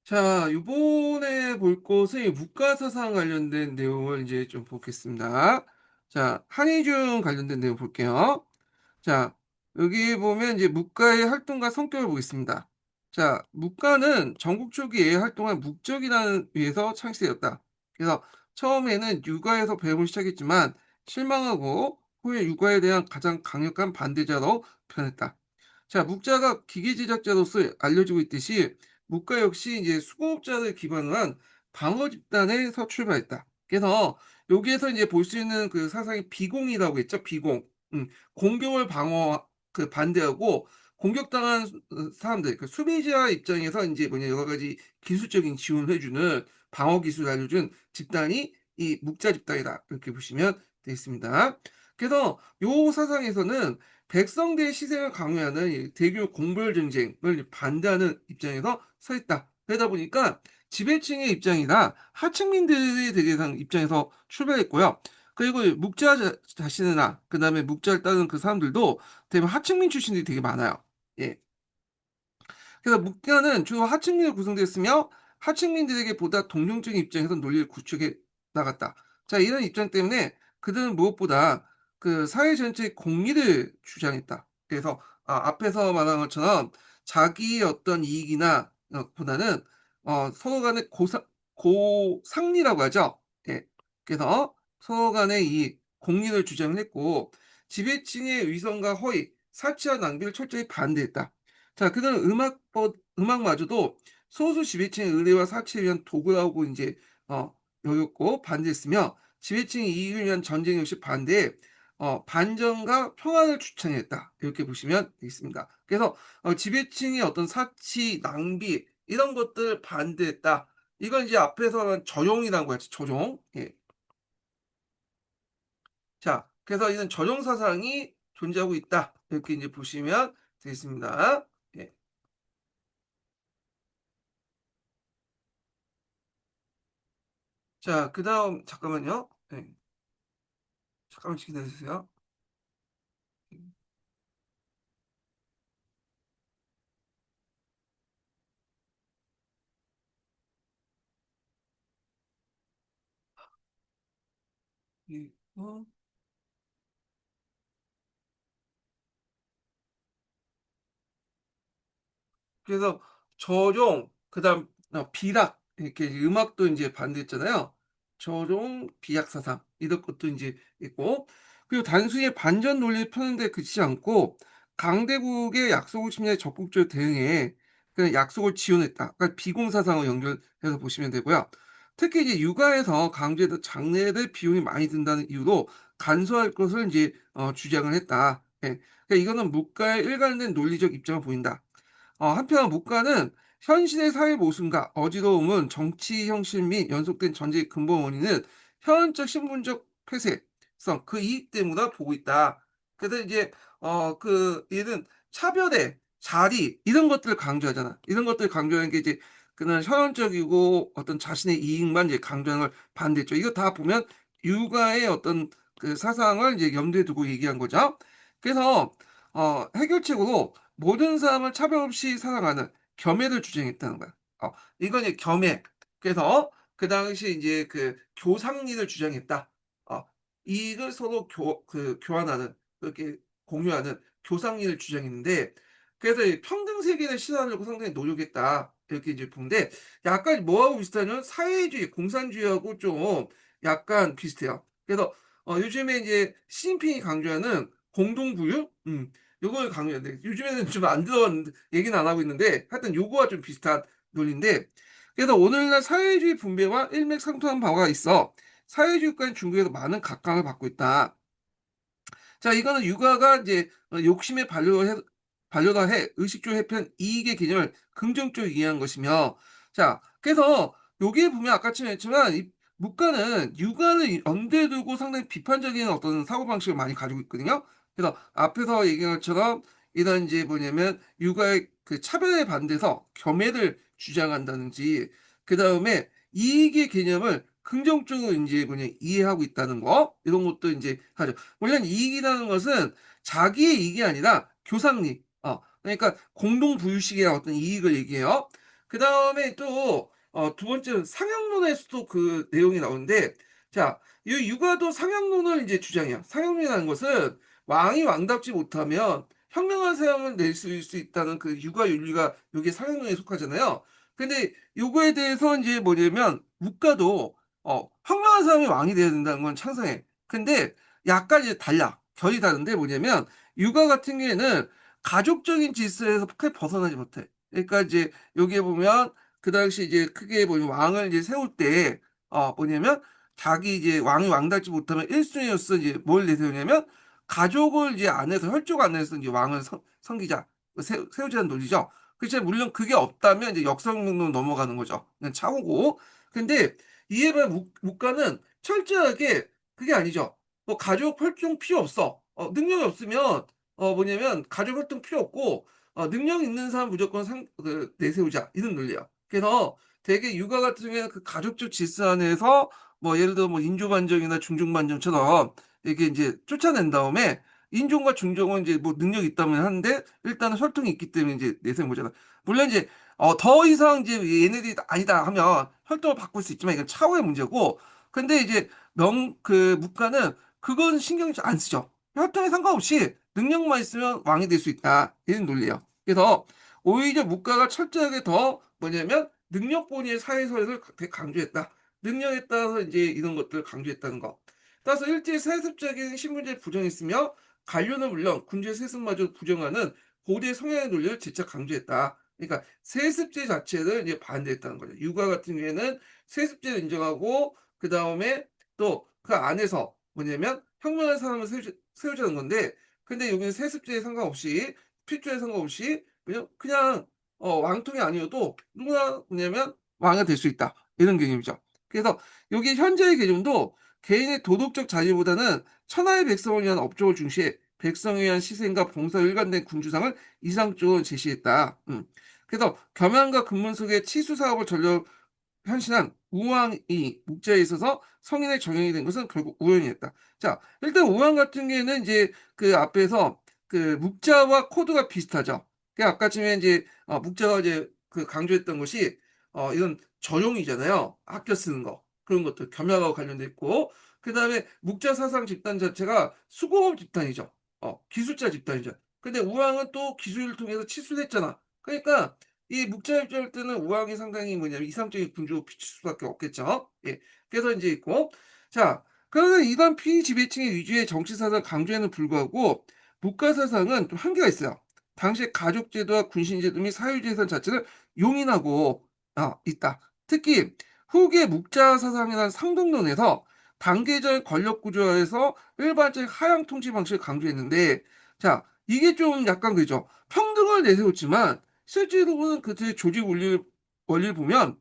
자, 요번에 볼 것은 물가사상 관련된 내용을 이제 좀 보겠습니다. 자, 한의중 관련된 내용 볼게요. 자, 여기 보면 이제 묵가의 활동과 성격을 보겠습니다. 자, 묵가는 전국 초기에 활동한 묵적이라는 위해서 창시되었다. 그래서 처음에는 육아에서 배움을 시작했지만 실망하고 후에 육아에 대한 가장 강력한 반대자로 변했다. 자, 묵자가 기계 제작자로서 알려지고 있듯이 묵가 역시 이제 수공업자를 기반으로 한 방어 집단에서 출발했다. 그래서 여기에서 이제 볼 수 있는 그 사상이 비공이라고 했죠. 비공. 공격을 방어 반대하고 공격당한 사람들 그 수비자 입장에서 인제 뭐냐 여러 가지 기술적인 지원을 해 주는 방어 기술을 알려준 집단이 이 묵자 집단이다. 이렇게 보시면 되겠습니다. 그래서 요 사상에서는 백성대의 시생을 강요하는 이 대규모 공벌 정쟁을 반대하는 입장에서 서 있다. 그러다 보니까 지배층의 입장이나 하층민들에 대한 입장에서 출발했고요. 그리고 묵자 자신이나 그다음에 묵자를 따르는 그 사람들도 대부분 하층민 출신들이 되게 많아요. 예. 그래서 묵자는 주로 하층민으로 구성되었으며 하층민들에게 보다 동정적인 입장에서 논리를 구축해 나갔다. 자, 이런 입장 때문에 그들은 무엇보다 그 사회 전체의 공의를 주장했다. 그래서 앞에서 말한 것처럼 자기의 어떤 이익이나 보다는 서로 간의 고상리라고 하죠. 예. 그래서 서로 간의 이 공의를 주장을 했고 지배층의 위선과 허위, 사치와 낭비를 철저히 반대했다. 자, 그다음 음악마저도 소수 지배층의 의례와 사치에 의한 도구라고 인제 어 여겼고 반대했으며 지배층의 이익을 위한 전쟁 역시 반대해 반전과 평화를 주창했다. 이렇게 보시면 되겠습니다. 그래서 지배층의 어떤 사치, 낭비 이런 것들 반대했다. 이건 이제 앞에서 말한 저용이라고 했죠, 저용. 예. 자, 그래서 이런 저용 사상이 존재하고 있다. 이렇게 인제 보시면 되겠습니다. 예. 자, 그다음 잠깐만요. 네. 잠깐만 기다려 주세요. 그리고 그래서 저종 그다음 비락 이렇게 음악도 인제 반대했잖아요. 저종 비약 사상 이런 것도 인제 있고 그리고 단순히 반전 논리를 펴는 데 그치지 않고 강대국의 약속을 침해에 적극적으로 대응해 그 약속을 지원했다. 그러니까 비공 사상을 연결해서 보시면 되고요. 특히 이제 육아에서 강조했던 장래를 비용이 많이 든다는 이유로 간소화할 것을 인제 주장을 했다. 예. 그러니까 이거는 묵가의 일관된 논리적 입장을 보인다. 한편 문과는 현실의 사회 모순과 어지러움은 정치 형실 및 연속된 전쟁의 근본 원인은 현적 신분적 폐쇄성 그 이익 때문이라 보고 있다. 그래서 이제 얘는 차별의 자리 이런 것들을 강조하잖아. 이런 것들을 강조하는 게 이제 그는 현원적이고 어떤 자신의 이익만 이제 강조하는 걸 반대했죠. 이거 다 보면 육아의 어떤 그 사상을 이제 염두에 두고 얘기한 거죠. 그래서 해결책으로 모든 사람을 차별 없이 사랑하는 겸해를 주장했다는 거야. 이건 이제 겸해. 그래서 그 당시에 인제 그 교상리를 주장했다. 어 이익을 서로 교환하는 그렇게 공유하는 교상리를 주장했는데 그래서 이 평등 세계를 실현하려고 상당히 노력했다. 이렇게 이제 보는데 약간 뭐하고 비슷하냐면 사회주의, 공산주의하고 좀 약간 비슷해요. 그래서 요즘에 인제 시진핑이 강조하는 공동부유? 요걸 강조했는데 요즘에는 좀 안 들어봤는데 얘기는 안 하고 있는데 하여튼 요거와 좀 비슷한 논리인데 그래서 오늘날 사회주의 분배와 일맥상통한 바가 있어 사회주의 국가인 중국에서 많은 각광을 받고 있다. 자, 이거는 육아가 이제 욕심에 반려를 해 의식주의 해편 이익의 개념을 긍정적으로 이해한 것이며 자, 그래서 여기에 보면 아까처럼 했지만 이 문과는 육아를 염두에 두고 상당히 비판적인 어떤 사고방식을 많이 가지고 있거든요. 그래서 앞에서 얘기한 것처럼 이런 이제 뭐냐면 육아의 그 차별에 반대해서 겸해를 주장한다든지 그다음에 이익의 개념을 긍정적으로 인제 뭐냐 이해하고 있다는 거 이런 것도 인제 하죠. 물론 이익이라는 것은 자기의 이익이 아니라 교상리 그러니까 공동부유식의 어떤 이익을 얘기해요. 그다음에 또 두 번째는 상형론에서도 그 내용이 나오는데, 자, 이 육아도 상형론을 이제 주장해요. 상형론이라는 것은 왕이 왕답지 못하면 현명한 사형을 낼 수 있다는 그 육아 윤리가 요게 상형론에 속하잖아요. 근데 요거에 대해서 인제 뭐냐면 묵가도 현명한 사람이 왕이 돼야 된다는 건 찬성해. 근데 약간 이제 달라. 결이 다른데 뭐냐면, 육아 같은 경우에는 가족적인 질서에서 크게 벗어나지 못해. 그러니까 이제 여기에 보면 그 당시 이제 크게 보면 왕을 이제 세울 때 뭐냐면, 자기 이제 왕이 왕답지 못하면 1 순위로서 이제 뭘 내세우냐면, 가족을 이제 안에서 혈족 안에서 이제 왕을 섬기자. 세우자는 논리죠. 그렇지만 물론 그게 없다면 이제 역사명령으로 넘어가는 거죠. 그냥 차후고. 근데 이에 반해 묵가는 철저하게 그게 아니죠. 뭐 가족 활동 필요 없어. 능력이 없으면 뭐냐면 가족 활동 필요 없고, 능력 있는 사람 무조건 내세우자, 이런 논리야. 그래서 되게 육아 같은 경우에는 그 가족적 질서 안에서 뭐 예를 들어 뭐 인조반정이나 중종반정처럼 이게 인제 쫓아낸 다음에, 인종과 중종은 이제 뭐 능력이 있다면 하는데 일단은 혈통이 있기 때문에 인제 내세운 거잖아. 물론 이제 더 이상 이제 얘네들이 아니다 하면 혈통을 바꿀 수 있지만 이건 차후의 문제고, 근데 이제 묵가는 그건 신경 안 쓰죠. 혈통에 상관없이 능력만 있으면 왕이 될 수 있다, 이런 논리예요. 그래서 오히려 묵가가 철저하게 더 뭐냐면 능력본위의 사회서열을 되게 강조했다. 능력에 따라서 이제 이런 것들을 강조했다는 거. 따라서 일제 세습적인 신분제를 부정했으며 관료는 물론 군주의 세습마저 부정하는 고대 성향의 논리를 재차 강조했다. 그러니까 세습제 자체를 이제 반대했다는 거죠. 육아 같은 경우에는 세습제를 인정하고, 그다음에 또 그 안에서 뭐냐면 현명한 사람을 세우자는 건데, 근데 여기는 세습제에 상관없이, 필조에 상관없이 그냥 왕통이 아니어도 누구나 뭐냐면 왕이 될 수 있다, 이런 개념이죠. 그래서 여기 현재의 개념도 개인의 도덕적 자유보다는 천하의 백성을 위한 업적을 중시해 백성에 의한 희생과 봉사가 일관된 군주상을 이상적으로 제시했다. 그래서 겸양과 근문 속에 치수 사업을 전력 현신한 우왕이 묵자에 있어서 성인의 정형이 된 것은 결국 우연이었다. 자, 일단 우왕 같은 경우에는 이제 그 앞에서 그 묵자와 코드가 비슷하죠. 그 아까쯤에 이제 묵자가 이제 그 강조했던 것이 이런 전용이잖아요. 아껴 쓰는 거. 그런 것들 겸양하고 관련돼 있고, 그다음에 묵자 사상 집단 자체가 수공업 집단이죠. 기술자 집단이죠. 근데 우왕은 또 기술을 통해서 치수를 했잖아. 그러니까 이 묵자 입장일 때는 우왕이 상당히 뭐냐면 이상적인 군주로 비칠 수밖에 없겠죠. 예. 그래서 인제 있고, 자, 그러면 이런 피지배층의 위주의 정치 사상을 강조에는 불구하고 묵가 사상은 좀 한계가 있어요. 당시의 가족 제도와 군신 제도 및 사회주의 선 자체를 용인하고 있다. 특히 후기 묵자 사상이라는 상동론에서 단계적 권력 구조화에서 일반적인 하향 통치 방식을 강조했는데, 자, 이게 좀 약간 그죠. 평등을 내세웠지만 실제로는 그들의 조직 원리를 보면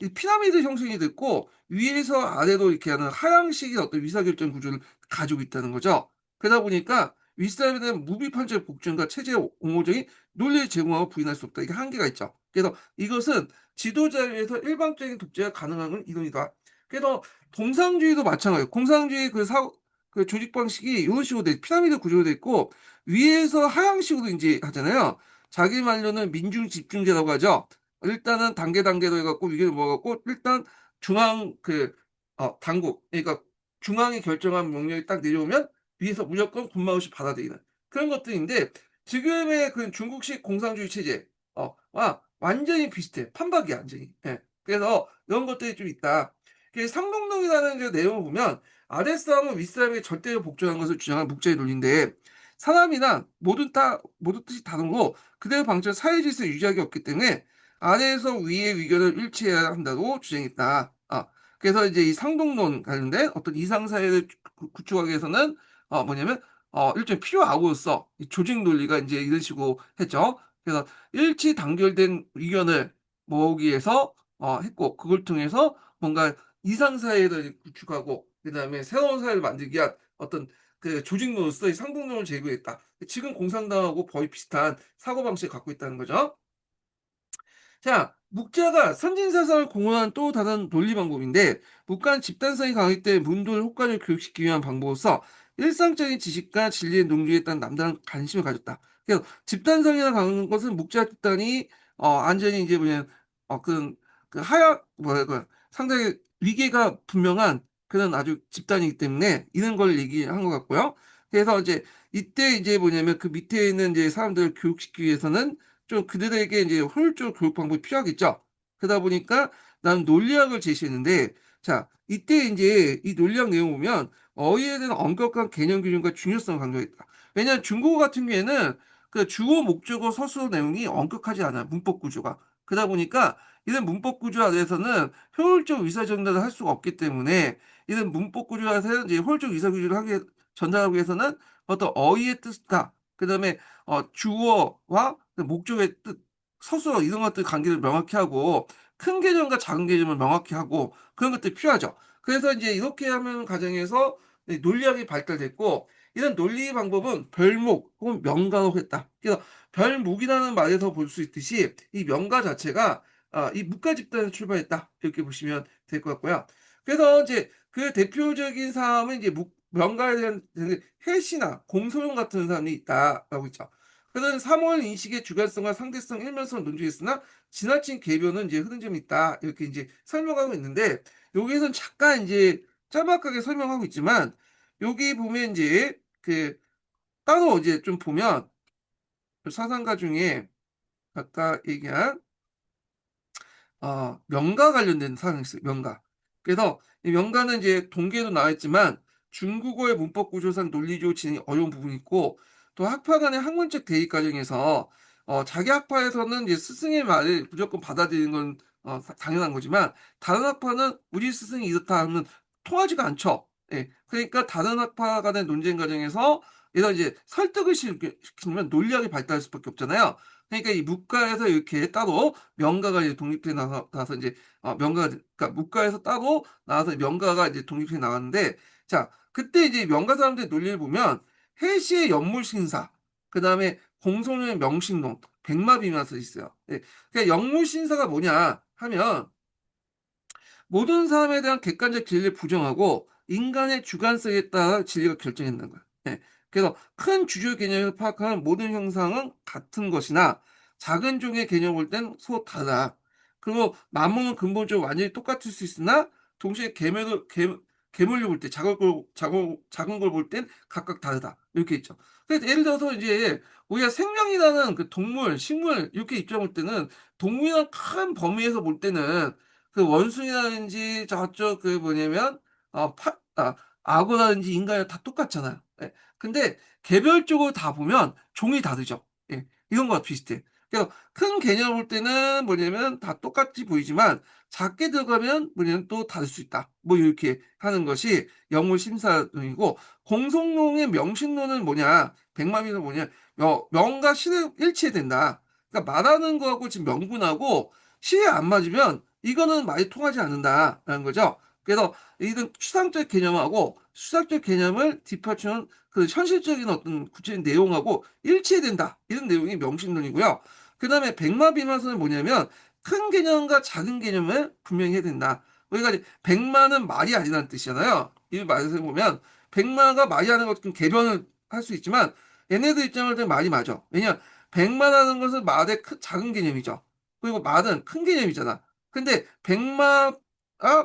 이 피라미드 형성이 됐고, 위에서 아래로 이렇게 하는 하향식의 어떤 의사결정 구조를 가지고 있다는 거죠. 그러다 보니까 윗사람에 대한 무비판적 복종과 체제 옹호적인 논리를 제공하고 부인할 수 없다. 이게 한계가 있죠. 그래서 이것은 지도자에 의해서 일방적인 독재가 가능한 건 이론이다. 그래서 공산주의도 마찬가지예요. 공산주의 그 조직 방식이 이런 식으로 피라미드 구조로 돼 있고, 위에서 하향식으로 인제 하잖아요. 자기 말로는 민중 집중제라고 하죠. 일단은 단계 단계로 해 갖고 위기를 모아 갖고, 일단 중앙 당국, 그러니까 중앙이 결정한 명령이 딱 내려오면 위에서 무조건 군말 없이 받아들이는 그런 것들인데, 지금의 그 중국식 공산주의 체제 와 완전히 비슷해. 판박이야 완전히. 예. 그래서 이런 것들이 좀 있다. 그 상동론이라는 그 내용을 보면 아랫사람은 윗사람에게 절대로 복종하는 것을 주장하는 묵자의 논리인데, 사람이란 모든 뜻이 다르고 그대로 방치한 사회 질서를 유지하기 없기 때문에 아래에서 위의 의견을 일치해야 한다고 주장했다. 그래서 이제 이 상동론 관련된 어떤 이상 사회를 구축하기 위해서는 뭐냐면 일종의 필요 악으로서 이 조직 논리가 인제 이런 식으로 했죠. 그래서 일치 단결된 의견을 모으기 위해서 했고, 그걸 통해서 뭔가 이상 사회를 구축하고 그다음에 새로운 사회를 만들기 위한 어떤 그 조직론으로서의 상동론을 제고했다. 지금 공산당하고 거의 비슷한 사고방식을 갖고 있다는 거죠. 자, 묵자가 선진사상을 공헌한 또 다른 논리 방법인데, 묵가는 집단성이 강하기 때문에 문도를 효과적으로 교육시키기 위한 방법으로서 일상적인 지식과 진리의 농주에 따른 남다른 관심을 가졌다. 그래서 집단성이나 강한 것은 묵자 집단이 완전히 이제 뭐냐 그 하야 뭐야 그 상당히 위계가 분명한 그런 아주 집단이기 때문에 이런 걸 얘기한 것 같고요. 그래서 이제 이때 이제 뭐냐면 그 밑에 있는 이제 사람들을 교육시키기 위해서는 좀 그들에게 이제 효율적 교육 방법이 필요하겠죠. 그러다 보니까 나는 논리학을 제시했는데 자 이때 이제 이 논리학 내용 보면 어휘에 대한 엄격한 개념 기준과 중요성을 강조했다. 왜냐하면 중국어 같은 경우에는 그 주어, 목적어, 서술어 내용이 엄격하지 않아요. 문법 구조가. 그러다 보니까 이런 문법 구조 안에서는 효율적 의사 전달을 할 수가 없기 때문에 이런 문법 구조 안에서 이제 효율적 의사 구조를 전달하기 위해서는 어떤 어휘의 뜻과 그다음에 주어와 그 목적의 뜻, 서술어 이런 것들 관계를 명확히 하고 큰 개념과 작은 개념을 명확히 하고 그런 것들이 필요하죠. 그래서 이제 이렇게 하는 과정에서 논리학이 발달됐고 이런 논리 방법은 별목 혹은 명가로 했다. 그래서 별목이라는 말에서 볼 수 있듯이 이 명가 자체가 이 묵가 집단에서 출발했다. 이렇게 보시면 될 것 같고요. 그래서 이제 그 대표적인 사람은 이제 명가에 대한 해시나 공소용 같은 사람이 있다라고 있죠. 그는 3월 인식의 주관성과 상대성, 일면성을 논주했으나 지나친 궤변은 이제 흐른 점이 있다. 이렇게 이제 설명하고 있는데 여기에서는 잠깐 이제 짤막하게 설명하고 있지만 여기 보면 이제 그 따로 이제 좀 보면 사상가 중에 아까 얘기한 명가 관련된 사항이 있어요. 명가. 그래서 이 명가는 이제 동계에도 나와 있지만 중국어의 문법 구조상 논리적으로 진행이 어려운 부분이 있고 또 학파 간의 학문적 대립 과정에서 자기 학파에서는 이제 스승의 말을 무조건 받아들이는 건 당연한 거지만 다른 학파는 우리 스승이 이렇다 하면 통하지가 않죠. 예. 그러니까 다른 학파 간의 논쟁 과정에서 이런 이제 설득을 시키면 논리학이 발달할 수밖에 없잖아요. 그러니까 이 문과에서 이렇게 따로 명가가 이제 독립해 나서 이제 명가가 그러니까 문과에서 따로 나와서 명가가 이제 독립해 나왔는데 자 그때 이제 명가 사람들의 논리를 보면 해시의 연물신사 그다음에 공손의 명신론 백마비마서 있어요. 예. 그러니까 연물신사가 뭐냐 하면 모든 사람에 대한 객관적 진리를 부정하고 인간의 주관성에 따라 진리가 결정된다는 거야. 예. 그래서 큰 주요 개념을 파악하는 모든 형상은 같은 것이나 작은 종의 개념을 볼 땐 서로 다르다. 그리고 만물은 근본적으로 완전히 똑같을 수 있으나 동시에 계물로 볼 때 작은 걸 볼 땐 각각 다르다. 이렇게 있죠. 그래서 예를 들어서 이제 우리가 생명이라는 그 동물, 식물 이렇게 입장을 볼 때는 동물이라는 큰 범위에서 볼 때는 그 원숭이라든지 저쪽 그 뭐냐면 악어라든지 인간이랑 다 똑같잖아요. 예. 근데 개별적으로 다 보면 종이 다르죠. 예. 이런 거와 비슷해. 그래서 큰 개념을 볼 때는 뭐냐면 다 똑같이 보이지만 작게 들어가면 뭐냐면 또 다를 수 있다. 뭐 이렇게 하는 것이 영물 심사론이고 공성론의 명신론은 뭐냐? 백마비는 뭐냐? 명과 실은 일치된다. 그러니까 말하는 거하고 지금 명분하고 실이 안 맞으면 이거는 말이 통하지 않는다라는 거죠. 그래서 이런 추상적 개념하고 수학적 개념을 뒷받치는 그 현실적인 어떤 구체적인 내용하고 일치된다. 이런 내용이 명심론이고요. 그 다음에 백마비마서는 뭐냐면 큰 개념과 작은 개념을 분명히 해야 된다. 우리가 이제 백마는 말이 아니라는 뜻이잖아요. 이 말에서 보면 백마가 말이 아닌 것은 개변을 할 수 있지만 얘네들 입장을 들면 말이 맞아. 왜냐 백마라는 것은 말의 작은 개념이죠. 그리고 말은 큰 개념이잖아. 근데 백마가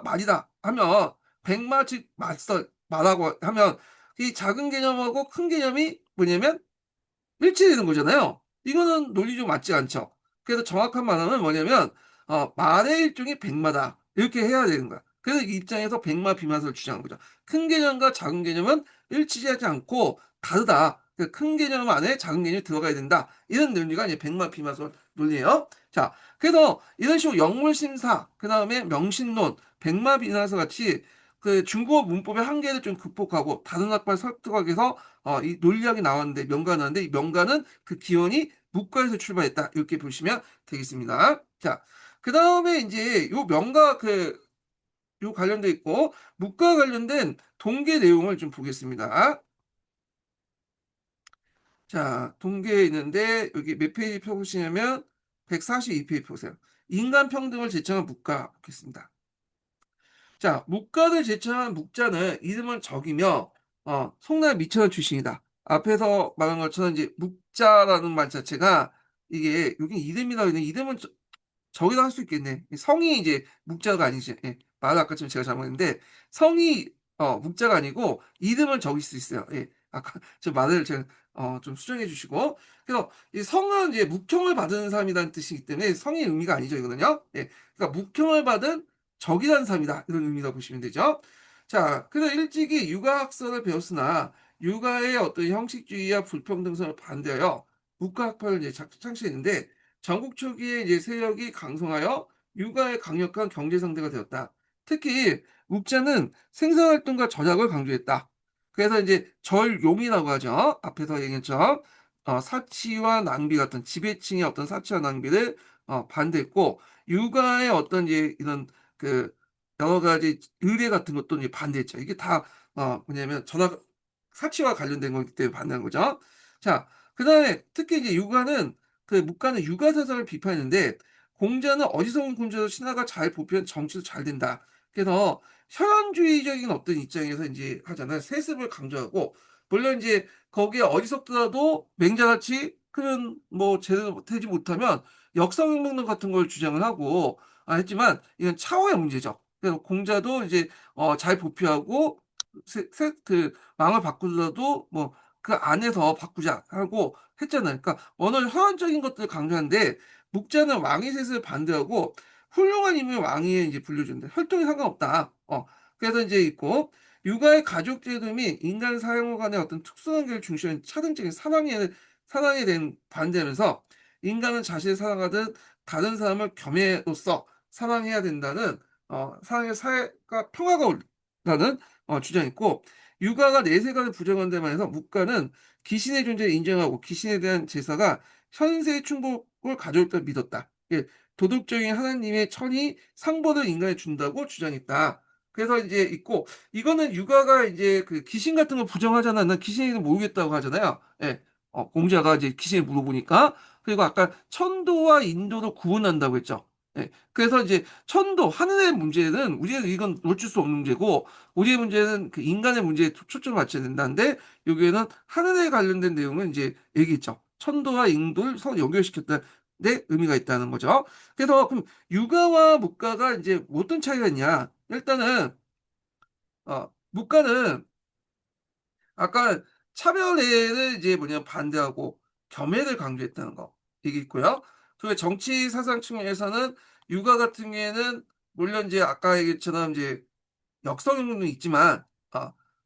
말이다 하면 백마 즉 맞서 말하고 하면 이 작은 개념하고 큰 개념이 뭐냐면 일치되는 거잖아요. 이거는 논리적으로 맞지 않죠. 그래서 정확한 말하면 뭐냐면 말의 일종이 백마다 이렇게 해야 되는 거야. 그래서 이 입장에서 백마 비마설을 주장한 거죠. 큰 개념과 작은 개념은 일치하지 않고 다르다. 큰 개념 안에 작은 개념이 들어가야 된다. 이런 논리가 이제 백마 비마설 논리예요. 자, 그래서 이런 식으로 영물심사, 그 다음에 명신론, 백마 비마설 같이 그 중국어 문법의 한계를 좀 극복하고 다른 학파를 설득하기 위해서 이 논리학이 나왔는데 명가가 나왔는데 이 명가는 그 기원이 묵가에서 출발했다. 이렇게 보시면 되겠습니다. 자, 그 다음에 이제 요 명가 요 관련돼 있고 묵가 관련된 동계 내용을 좀 보겠습니다. 자, 동계에 있는데 여기 몇 페이지 펴보시냐면 142페이지 보세요. 인간 평등을 제청한 묵가 보겠습니다. 자, 묵가를 제청한 묵자는 이름은 적이며 송나라 미천원 출신이다. 앞에서 말한 것처럼 이제 묵자라는 말 자체가 이게 여기 이름이라고 했는데 이름은 저기도 할 수 있겠네. 성이 이제 묵자가 아니지. 예. 말을 아까 좀 제가 잘못했는데 성이 묵자가 아니고 이름은 저길 수 있어요. 예. 아까 저 말을 제가 좀 수정해 주시고. 그래서 이 성은 이제 묵형을 받은 사람이라는 뜻이기 때문에 성의 의미가 아니죠, 이거는요. 예. 그러니까 묵형을 받은 적이라는 사람이다. 이런 의미라고 보시면 되죠. 자, 그래서 일찍이 육아학설을 배웠으나 육아의 어떤 형식주의와 불평등성을 반대하여 국가학파를 이제 창시했는데 전국 초기에 이제 세력이 강성하여 육아의 강력한 경제 상대가 되었다. 특히 묵자는 생산활동과 절약을 강조했다. 그래서 이제 절용이라고 하죠. 앞에서 얘기했죠. 사치와 낭비 같은 지배층의 어떤 사치와 낭비를 반대했고 육아의 어떤 이제 이런 그 여러 가지 의례 같은 것도 이제 반대했죠. 이게 다 뭐냐면 전화 사치와 관련된 거기 때문에 반대한 거죠. 자, 그다음에 특히 이제 육아는 그 묵가는 육아 사상을 비판했는데 공자는 어디서 온 공자도 신하가 잘 보편 정치도 잘 된다. 그래서 혈연주의적인 어떤 입장에서 이제 하잖아요. 세습을 강조하고 물론 이제 거기에 어리석더라도 맹자같이 그런 뭐 제대로 되지 못하면 역사혁명 같은 걸 주장을 하고 했지만 이건 차후의 문제죠. 그래서 공자도 이제 잘 보필하고 그 망을 바꾸더라도 뭐 그 안에서 바꾸자 하고 했잖아요. 그러니까 언어 혈안적인 것들을 강조하는데 묵자는 왕의 셋을 반대하고 훌륭한 인물 왕위에 이제 불려준다. 혈통이 상관없다. 그래서 이제 있고 육아의 가족 제도 및 인간 사회 간의 어떤 특수관계를 중시하는 차등적인 사랑에 대한 반대하면서 인간은 자신을 사랑하듯 다른 사람을 겸해로써 사랑해야 된다는 사랑의 사회가 평화가 올라는 주장이 있고 육아가 내세간을 부정한 데만 해서 묵가는 귀신의 존재를 인정하고 귀신에 대한 제사가 현세의 충복을 가져올 믿었다. 예, 도덕적인 하나님의 천이 상보를 인간에 준다고 주장했다. 그래서 이제 있고 이거는 육아가 이제 그 귀신 같은 거 부정하잖아. 난 귀신이는 모르겠다고 하잖아요. 예. 공자가 이제 귀신을 물어보니까 그리고 아까 천도와 인도를 구분한다고 했죠. 예. 그래서 이제 천도 하늘의 문제는 우리는 이건 놓칠 수 없는 문제고 우리의 문제는 그 인간의 문제에 초점을 맞춰야 된다는데 여기에는 하늘에 관련된 내용은 이제 얘기했죠. 천도와 인도를 서로 연결시켰다는 데 의미가 있다는 거죠. 그래서 그럼 육아와 묵가가 이제 어떤 차이가 있냐? 일단은 묵가는 아까 차별애를 이제 뭐냐 반대하고 겸해를 강조했다는 거 이게 있고요. 그리고 정치 사상 측면에서는 육아 같은 경우에는 물론 이제 아까 얘기처럼 이제 역성행동도 있지만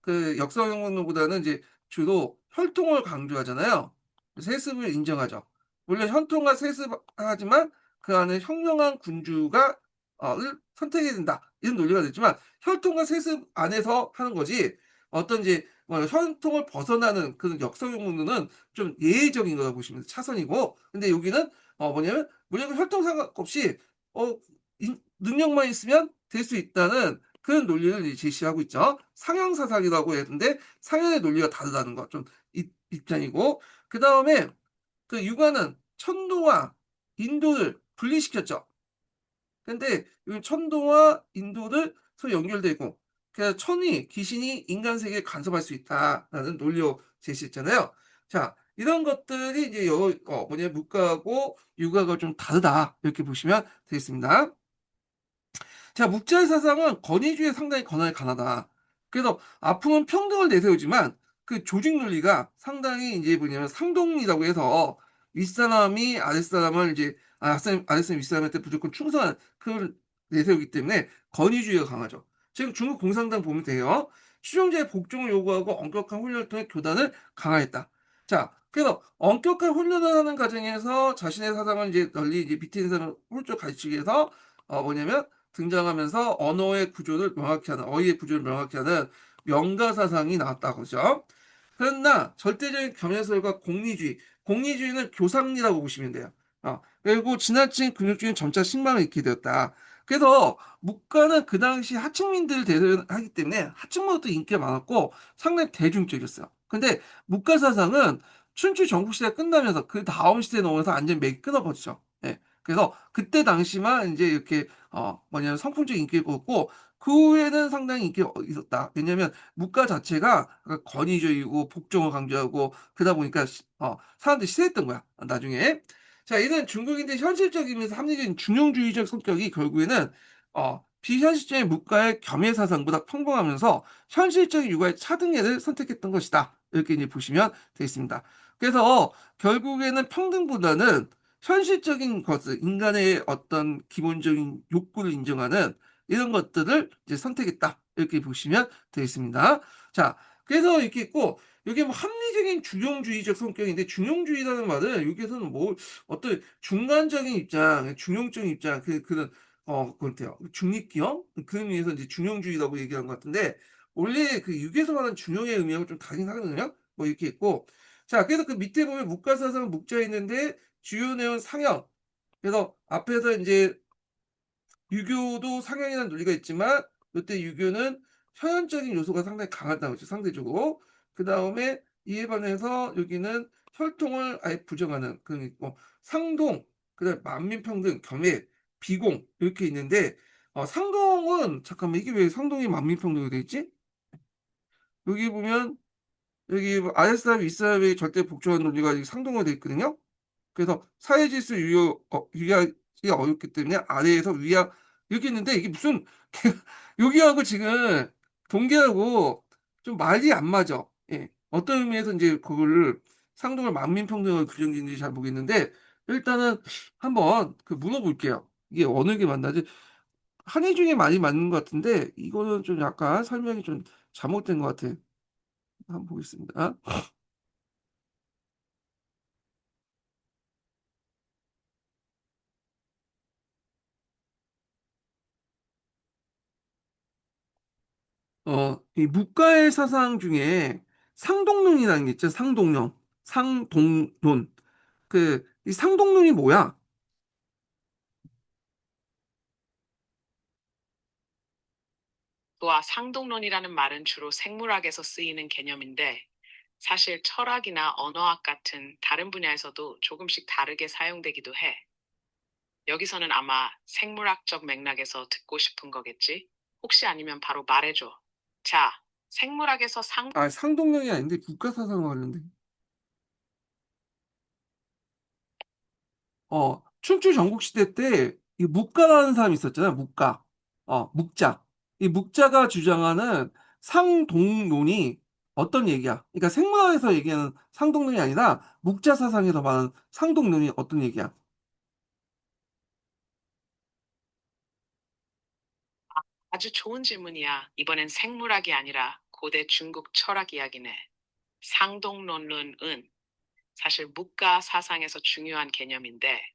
그 역성행동보다는 이제 주로 혈통을 강조하잖아요. 세습을 인정하죠. 물론 혈통과 세습하지만 그 안에 현명한 군주가 을 선택해야 된다. 이런 논리가 됐지만 혈통과 세습 안에서 하는 거지 어떤 이제 뭐 혈통을 벗어나는 그런 역성행동은 좀 예외적인 거라고 보시면 차선이고 근데 여기는 뭐냐면 무조건 혈통 상관없이 어 능력만 있으면 될 수 있다는 그런 논리를 이제 제시하고 있죠. 상형사상이라고 했는데 상형의 논리가 다르다는 거 좀 입장이고 그다음에 그 육아는 천도와 인도를 분리시켰죠. 근데 이 천도와 인도를 서로 연결되어 있고 그래서 천이 귀신이 인간 세계에 간섭할 수 있다라는 논리を제시했잖아요. 자, 이런 것들이 이제 뭐냐 묵가하고 육아가 좀 다르다 이렇게 보시면 되겠습니다. 자, 묵자의 사상은 권위주의에 상당히 권한이 강하다. 그래서 아픔은 평등을 내세우지만 그 조직 논리가 상당히 이제 뭐냐면 상동이라고 해서 윗사람이 아랫사람을 이제 아랫사람이 윗사람한테 무조건 충성하는 그걸 내세우기 때문에 권위주의가 강하죠. 지금 중국 공산당 보면 돼요. 추종자의 복종을 요구하고 엄격한 훈련을 통해 교단을 강화했다. 자, 그래서 엄격한 훈련을 하는 과정에서 자신의 사상을 이제 널리 이제 밑에 있는 사람을 훌쩍 가르치기 위해서 뭐냐면 등장하면서 언어의 구조를 명확히 하는 어휘의 구조를 명확히 하는 명가 사상이 나왔다고 그죠? 그러나 절대적인 겸해설과 공리주의는 교상리라고 보시면 돼요. 그리고 지나친 근육주의는 점차 신망을 잃게 되었다. 그래서 묵가는 그 당시 하층민들을 대변하기 때문에 하층민도 인기가 많았고 상당히 대중적이었어요. 근데 묵가 사상은 춘추 전국시대가 끝나면서 그 다음 시대에 넘어서 완전히 맥이 끊어버리죠. 예. 그래서 그때 당시만 이제 이렇게 뭐냐면 성풍적 인기를 끌었고 그 후에는 상당히 인기가 있었다. 왜냐면 묵가 자체가 약간 권위적이고 복종을 강조하고 그러다 보니까 사람들이 싫어했던 거야 나중에. 자 이는 중국인들의 현실적이면서 합리적인 중용주의적 성격이 결국에는 비현실적인 묵가의 겸해 사상보다 평범하면서 현실적인 육아의 차등례를 선택했던 것이다. 이렇게 이제 보시면 되겠습니다. 그래서 결국에는 평등보다는 현실적인 것을 인간의 어떤 기본적인 욕구를 인정하는 이런 것들을 이제 선택했다. 이렇게 보시면 되겠습니다. 자, 그래서 이렇게 있고 이게 뭐 합리적인 중용주의적 성격인데 중용주의라는 말은 여기에서는 뭐 어떤 중간적인 입장, 중용적인 입장 그런 그렇대요. 중립기형 그런 의미에서 이제 중용주의라고 얘기한 것 같은데 원래 그 육에서 말하는 중용의 의미하고 좀 다르긴 하거든요. 뭐 이렇게 있고 자 그래서 그 밑에 보면 묵가사상 묵자 있는데 주요 내용 상형 그래서 앞에서 인제 유교도 상형이라는 논리가 있지만 요때 유교는 현현적인 요소가 상당히 강하다는 거죠, 상대적으로. 그다음에 이에 반해서 여기는 혈통을 아예 부정하는 그런 게 있고 상동, 그다음에 만민평등, 겸해, 비공 이렇게 있는데 상동은 잠깐만 이게 왜 상동이 만민평등으로 돼 있지? 여기 보면 여기 뭐 아랫사람이 윗사람에게 절대 복종하는 논리가 이 상동으로 돼 있거든요. 그래서 사회 질서 유지하기 어렵기 때문에 아래에서 위하 이렇게 있는데 이게 무슨 여기하고 지금 동계하고 좀 말이 안 맞아. 예. 어떤 의미에서 인제 그거를 상동을 만민평등으로 규정짓는지 잘 모르겠는데 일단은 한번 그 물어볼게요. 이게 어느 게 맞나지? 한의 중에 많이 맞는 것 같은데 이거는 좀 약간 설명이 좀 잘못된 것 같아. 한번 보겠습니다. 이 묵가의 사상 중에 상동론이라는 게 있죠. 상동론. 상동론. 이 상동론이 뭐야? 와, 상동론이라는 말은 주로 생물학에서 쓰이는 개념인데, 사실 철학이나 언어학 같은 다른 분야에서도 조금씩 다르게 사용되기도 해. 여기서는 아마 생물학적 맥락에서 듣고 싶은 거겠지? 혹시 아니면 바로 말해줘. 자, 생물학에서 아, 상동론이 아닌데 국가 사상을 하는데. 춘추 전국시대 때 이 묵가라는 사람이 있었잖아요. 묵가. 묵자. 이 묵자가 주장하는 상동론이 어떤 얘기야? 그러니까 생물학에서 얘기하는 상동론이 아니라 묵자 사상에서 말하는 상동론이 어떤 얘기야? 아주 좋은 질문이야. 이번엔 생물학이 아니라 고대 중국 철학 이야기네. 상동론론은 사실 묵가 사상에서 중요한 개념인데,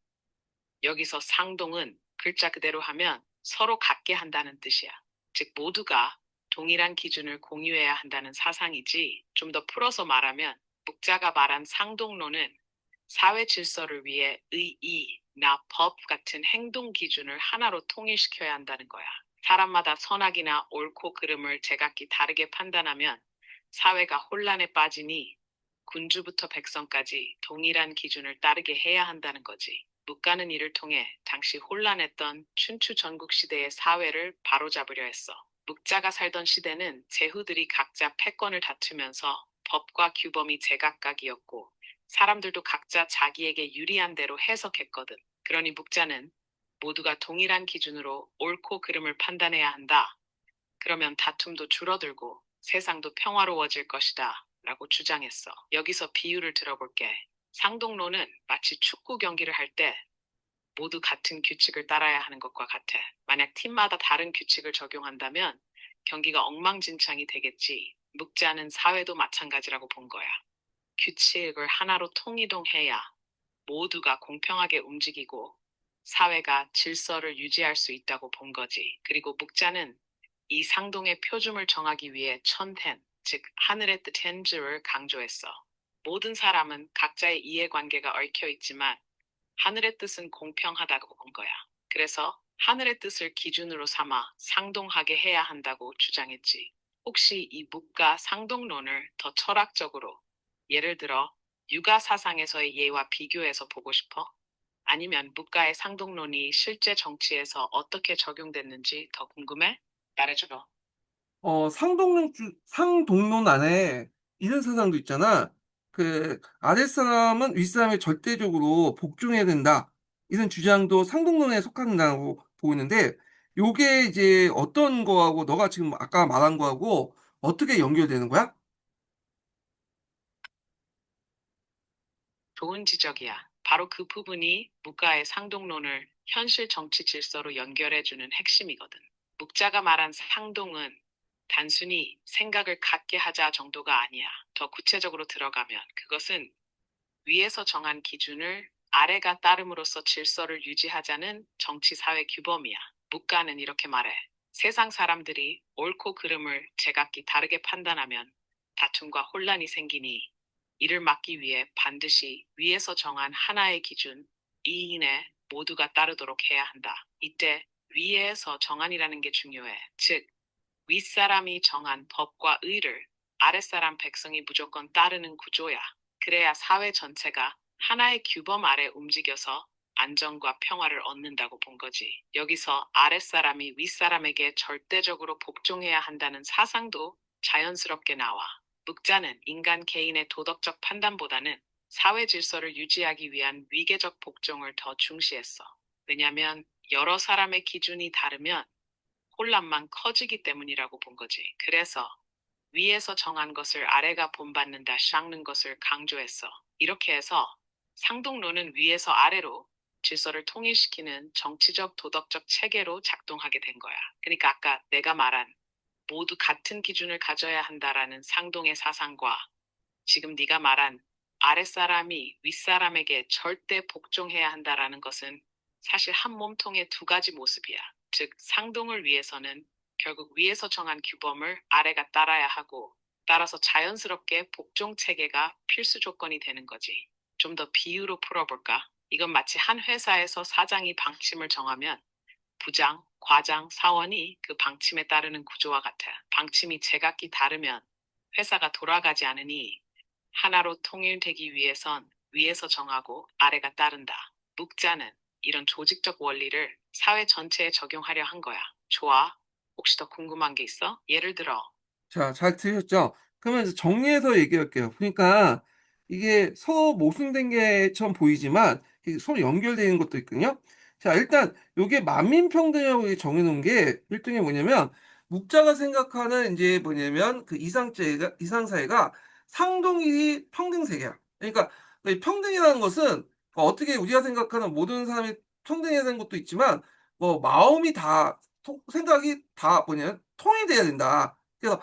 여기서 상동은 글자 그대로 하면 서로 같게 한다는 뜻이야. 즉, 모두가 동일한 기준을 공유해야 한다는 사상이지, 좀 더 풀어서 말하면, 묵자가 말한 상동론은 사회 질서를 위해 의의나 법 같은 행동 기준을 하나로 통일시켜야 한다는 거야. 사람마다 선악이나 옳고 그름을 제각기 다르게 판단하면 사회가 혼란에 빠지니 군주부터 백성까지 동일한 기준을 따르게 해야 한다는 거지. 묵가는 이를 통해 당시 혼란했던 춘추 전국 시대의 사회를 바로잡으려 했어. 묵자가 살던 시대는 제후들이 각자 패권을 다투면서 법과 규범이 제각각이었고 사람들도 각자 자기에게 유리한 대로 해석했거든. 그러니 묵자는 모두가 동일한 기준으로 옳고 그름을 판단해야 한다. 그러면 다툼도 줄어들고 세상도 평화로워질 것이다. 라고 주장했어. 여기서 비유를 들어볼게. 상동론은 마치 축구 경기를 할 때 모두 같은 규칙을 따라야 하는 것과 같아. 만약 팀마다 다른 규칙을 적용한다면 경기가 엉망진창이 되겠지. 묵자는 사회도 마찬가지라고 본 거야. 규칙을 하나로 통이동해야 모두가 공평하게 움직이고 사회가 질서를 유지할 수 있다고 본 거지. 그리고 묵자는 이 상동의 표준을 정하기 위해 천텐, 즉 하늘의 뜻 텐즈를 강조했어. 모든 사람은 각자의 이해관계가 얽혀 있지만 하늘의 뜻은 공평하다고 본 거야. 그래서 하늘의 뜻을 기준으로 삼아 상동하게 해야 한다고 주장했지. 혹시 이 묵가 상동론을 더 철학적으로, 예를 들어 육아 사상에서의 예와 비교해서 보고 싶어? 아니면 묵가의 상동론이 실제 정치에서 어떻게 적용됐는지 더 궁금해? 말해줘. 상동론 안에 이런 사상도 있잖아. 그 아랫사람은 윗사람에 절대적으로 복종해야 된다. 이런 주장도 상동론에 속한다고 보고 있는데 요게 이제 어떤 거하고 너가 지금 아까 말한 거하고 어떻게 연결되는 거야? 좋은 지적이야. 바로 그 부분이 묵가의 상동론을 현실 정치 질서로 연결해주는 핵심이거든. 묵자가 말한 상동은 단순히 생각을 갖게 하자 정도가 아니야. 더 구체적으로 들어가면 그것은 위에서 정한 기준을 아래가 따름으로써 질서를 유지하자는 정치 사회 규범이야. 묵가는 이렇게 말해. 세상 사람들이 옳고 그름을 제각기 다르게 판단하면 다툼과 혼란이 생기니 이를 막기 위해 반드시 위에서 정한 하나의 기준, 이인에 모두가 따르도록 해야 한다. 이때 위에서 정한이라는 게 중요해. 즉, 윗사람이 정한 법과 의를 아랫사람 백성이 무조건 따르는 구조야. 그래야 사회 전체가 하나의 규범 아래 움직여서 안정과 평화를 얻는다고 본 거지. 여기서 아랫사람이 윗사람에게 절대적으로 복종해야 한다는 사상도 자연스럽게 나와. 묵자는 인간 개인의 도덕적 판단보다는 사회 질서를 유지하기 위한 위계적 복종을 더 중시했어. 왜냐면 여러 사람의 기준이 다르면 혼란만 커지기 때문이라고 본 거지. 그래서 위에서 정한 것을 아래가 본받는다, 닦는 것을 강조했어. 이렇게 해서 상동론은 위에서 아래로 질서를 통일시키는 정치적, 도덕적 체계로 작동하게 된 거야. 그러니까 아까 내가 말한 모두 같은 기준을 가져야 한다라는 상동의 사상과 지금 네가 말한 아랫사람이 윗사람에게 절대 복종해야 한다라는 것은 사실 한 몸통의 두 가지 모습이야. 즉, 상동을 위해서는 결국 위에서 정한 규범을 아래가 따라야 하고 따라서 자연스럽게 복종 체계가 필수 조건이 되는 거지. 좀 더 비유로 풀어볼까? 이건 마치 한 회사에서 사장이 방침을 정하면 부장, 과장, 사원이 그 방침에 따르는 구조와 같아. 방침이 제각기 다르면 회사가 돌아가지 않으니 하나로 통일되기 위해선 위에서 정하고 아래가 따른다. 묵자는 이런 조직적 원리를 사회 전체에 적용하려 한 거야. 좋아. 혹시 더 궁금한 게 있어? 예를 들어, 자, 잘 들으셨죠? 그러면 이제 정리해서 얘기할게요. 그러니까 이게 서로 모순된 게처럼 보이지만 이게 서로 연결되는 것도 있거든요. 자, 일단 요게 만민평등이라고 정해놓은 게 일종의 뭐냐면 묵자가 생각하는 이제 뭐냐면 그 이상사회가 상동일이 평등세계야. 그러니까 이 평등이라는 것은 어떻게 우리가 생각하는 모든 사람이 평등해야 되는 것도 있지만 뭐 마음이 다 생각이 다 뭐냐면 통일돼야 된다. 그래서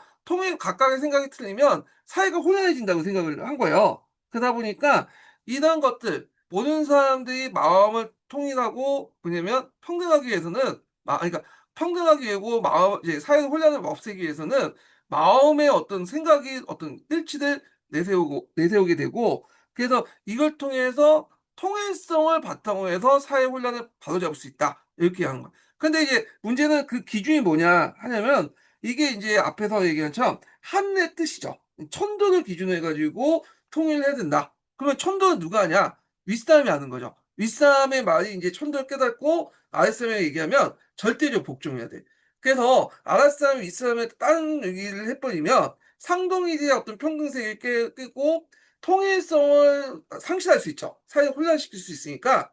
각각의 생각이 틀리면 사회가 혼란해진다고 생각을 한 거예요. 그러다 보니까 이런 것들 모든 사람들이 마음을 통일하고 뭐냐면 평등하기 위해서는 그러니까 평등하기 위하고 마음 이제 사회 혼란을 없애기 위해서는 마음의 어떤 생각이 어떤 일치를 내세우게 되고 그래서 이걸 통해서 통일성을 바탕으로 해서 사회 혼란을 바로잡을 수 있다. 이렇게 하는 거야. 근데 이제 문제는 그 기준이 뭐냐 하냐면 이게 이제 앞에서 얘기한 처럼 한의 뜻이죠. 천도를 기준으로 해가지고 통일해야 된다. 그러면 천도는 누가 하냐? 윗사람이 하는 거죠. 윗사람의 말이 이제 천도를 깨닫고 아랫사람이 얘기하면 절대적으로 복종해야 돼. 그래서 아랫사람이 윗사람에 다른 얘기를 해버리면 상동일의 어떤 평등세를 깨고 통일성을 상실할 수 있죠. 사회를 혼란시킬 수 있으니까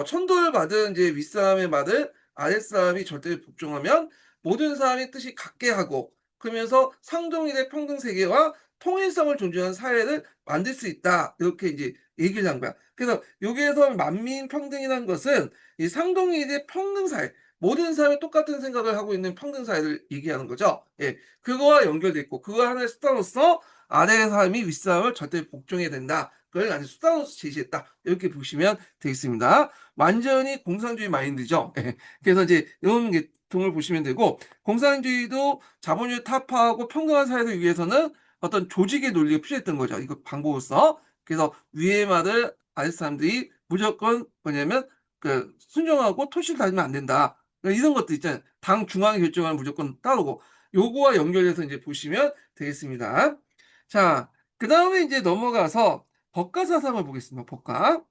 천도를 받은 이제 윗사람의 말을 아랫사람이 절대 복종하면 모든 사람이 뜻이 같게 하고 그러면서 상동일의 평등 세계와 통일성을 존중하는 사회를 만들 수 있다. 이렇게 이제 얘기를 한 거야. 그래서 여기에서 만민 평등이라는 것은 이 상동일의 평등 사회, 모든 사람이 똑같은 생각을 하고 있는 평등 사회를 얘기하는 거죠. 예. 그거와 연결돼 있고 그거 하나의 수단으로서 아래의 사람이 윗사람을 절대 복종해야 된다. 그걸 아주 수단으로서 제시했다. 이렇게 보시면 되겠습니다. 완전히 공산주의 마인드죠. 예. 그래서 이제 이런 게 동을 보시면 되고 공산주의도 자본주의 타파하고 평등한 사회를 위해서는 어떤 조직의 논리가 필요했던 거죠. 이거 방법으로서. 그래서 위의 말을 아랫 사람들이 무조건 뭐냐면 그 순종하고 토시를 다니면 안 된다. 그러니까 이런 것도 있잖아요. 당 중앙이 결정하는 무조건 따르고 요거와 연결해서 이제 보시면 되겠습니다. 자, 그 다음에 이제 넘어가서 법가 사상을 보겠습니다. 법가.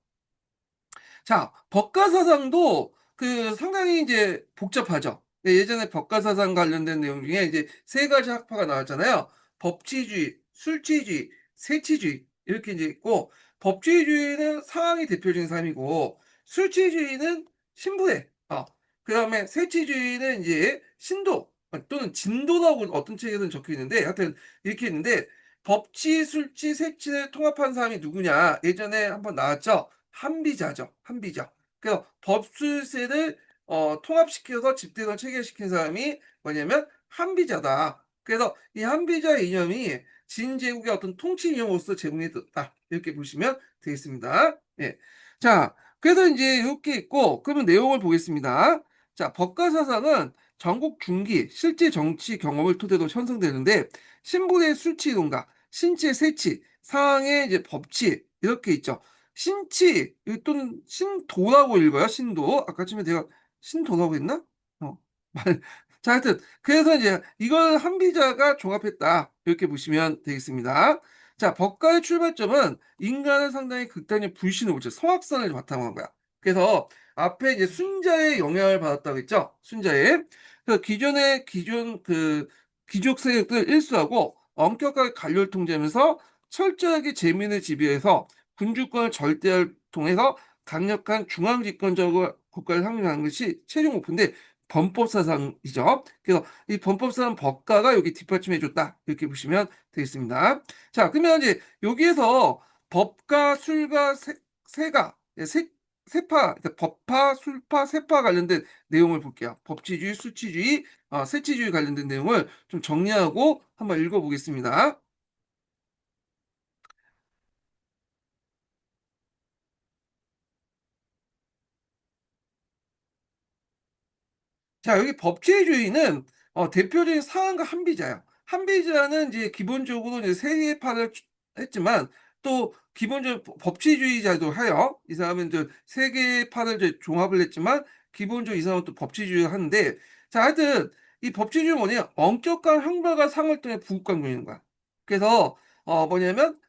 자, 법가 사상도 그 상당히 이제 복잡하죠. 네, 예전에 법가사상 관련된 내용 중에 이제 세 가지 학파가 나왔잖아요. 법치주의, 술치주의, 세치주의 이렇게 이제 있고, 법치주의는 상황이 대표적인 삶이고, 술치주의는 신부애, 그다음에 세치주의는 이제 신도 또는 진도라고 어떤 책에서는 적혀 있는데, 하여튼 이렇게 있는데, 법치, 술치, 세치를 통합한 사람이 누구냐? 예전에 한번 나왔죠. 한비자죠. 한비자. 그래서 법술세를 통합시켜서 집대성 체결시킨 사람이 뭐냐면 한비자다. 그래서 이 한비자의 이념이 진제국의 어떤 통치 이념으로서 제공이 됐다. 이렇게 보시면 되겠습니다. 예. 자, 그래서 이제 이렇게 있고, 그러면 내용을 보겠습니다. 자, 법가사상은 전국 중기, 실제 정치 경험을 토대로 형성되는데, 신분의 수치론가, 신체 세치, 상황의 이제 법치, 이렇게 있죠. 신치, 또는 신도라고 읽어요, 신도. 아까 전에 내가 신도라고 했나? 어. 자, 하여튼, 그래서 이제 이걸 한비자가 종합했다. 이렇게 보시면 되겠습니다. 자, 법가의 출발점은 인간은 상당히 극단의 불신을 보죠. 성악선을 바탕으로 한 거야. 그래서 앞에 이제 순자의 영향을 받았다고 했죠. 순자의. 그 기존 귀족 세력들 일수하고 엄격하게 관료를 통제하면서 철저하게 재민을 지배해서 군주권을 절대화를 통해서 강력한 중앙집권적 국가를 상징하는 것이 최종 목표인데 범법사상이죠. 그래서 이 범법사상 법가가 여기 뒷받침해줬다. 이렇게 보시면 되겠습니다. 자, 그러면 이제 여기에서 법가, 술가, 세가, 세파, 그러니까 법파, 술파, 세파 관련된 내용을 볼게요. 법치주의, 수치주의, 세치주의 관련된 내용을 좀 정리하고 한번 읽어보겠습니다. 자, 여기 법치주의는 대표적인 사안과 한비자예요. 한비자는 이제 기본적으로 이제 세계파를 했지만 또 기본적으로 법치주의자도 해요. 이 사람은 이제 세계파를 이제 종합을 했지만 기본적으로 이 사람은 또 법치주의를 하는데, 자, 하여튼 이 법치주의는 뭐냐? 엄격한 형벌과 상을 통해 부국강령인 거야. 그래서 뭐냐면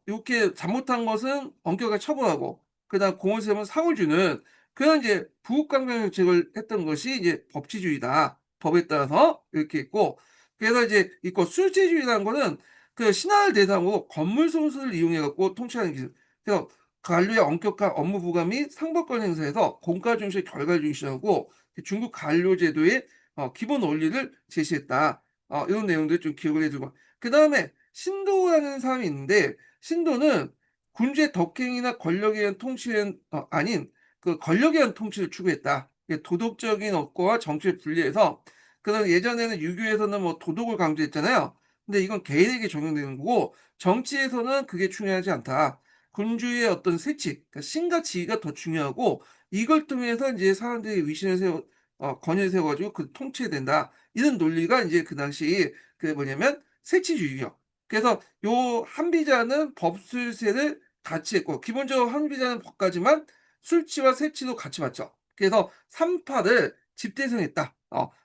이렇게 잘못한 것은 엄격하게 처벌하고, 그다음 공을 세우면 상을 주는 그런 이제 부국강경정책을 했던 것이 이제 법치주의다. 법에 따라서 이렇게 있고, 그래서 이제 있고, 술제주의라는 거는 그 신하를 대상으로 건물 소수를 이용해 갖고 통치하는 기술. 그래서 관료의 엄격한 업무 부과 및 상법권 행사에서 공가 중시의 결과를 중시하고 중국 관료 제도의 기본 원리를 제시했다. 이런 내용들 좀 기억을 해두고. 그 다음에 신도라는 사람이 있는데, 신도는 군주의 덕행이나 권력에 의한 통치는 아닌 그 권력에 의한 통치를 추구했다. 이게 도덕적인 업과 정치를 분리해서, 그런 예전에는 유교에서는 뭐 도덕을 강조했잖아요. 근데 이건 개인에게 적용되는 거고, 정치에서는 그게 중요하지 않다. 군주의 어떤 세치, 그러니까 신과 지위가 더 중요하고, 이걸 통해서 이제 사람들이 위신을 권위를 세워가지고 그 통치해야 된다. 이런 논리가 이제 그 당시 그 뭐냐면 세치주의요. 그래서 요 한비자는 법술세를 같이 했고, 기본적으로 한비자는 법가지만 술치와 세치도 같이 봤죠. 그래서 3파를 집대성했다.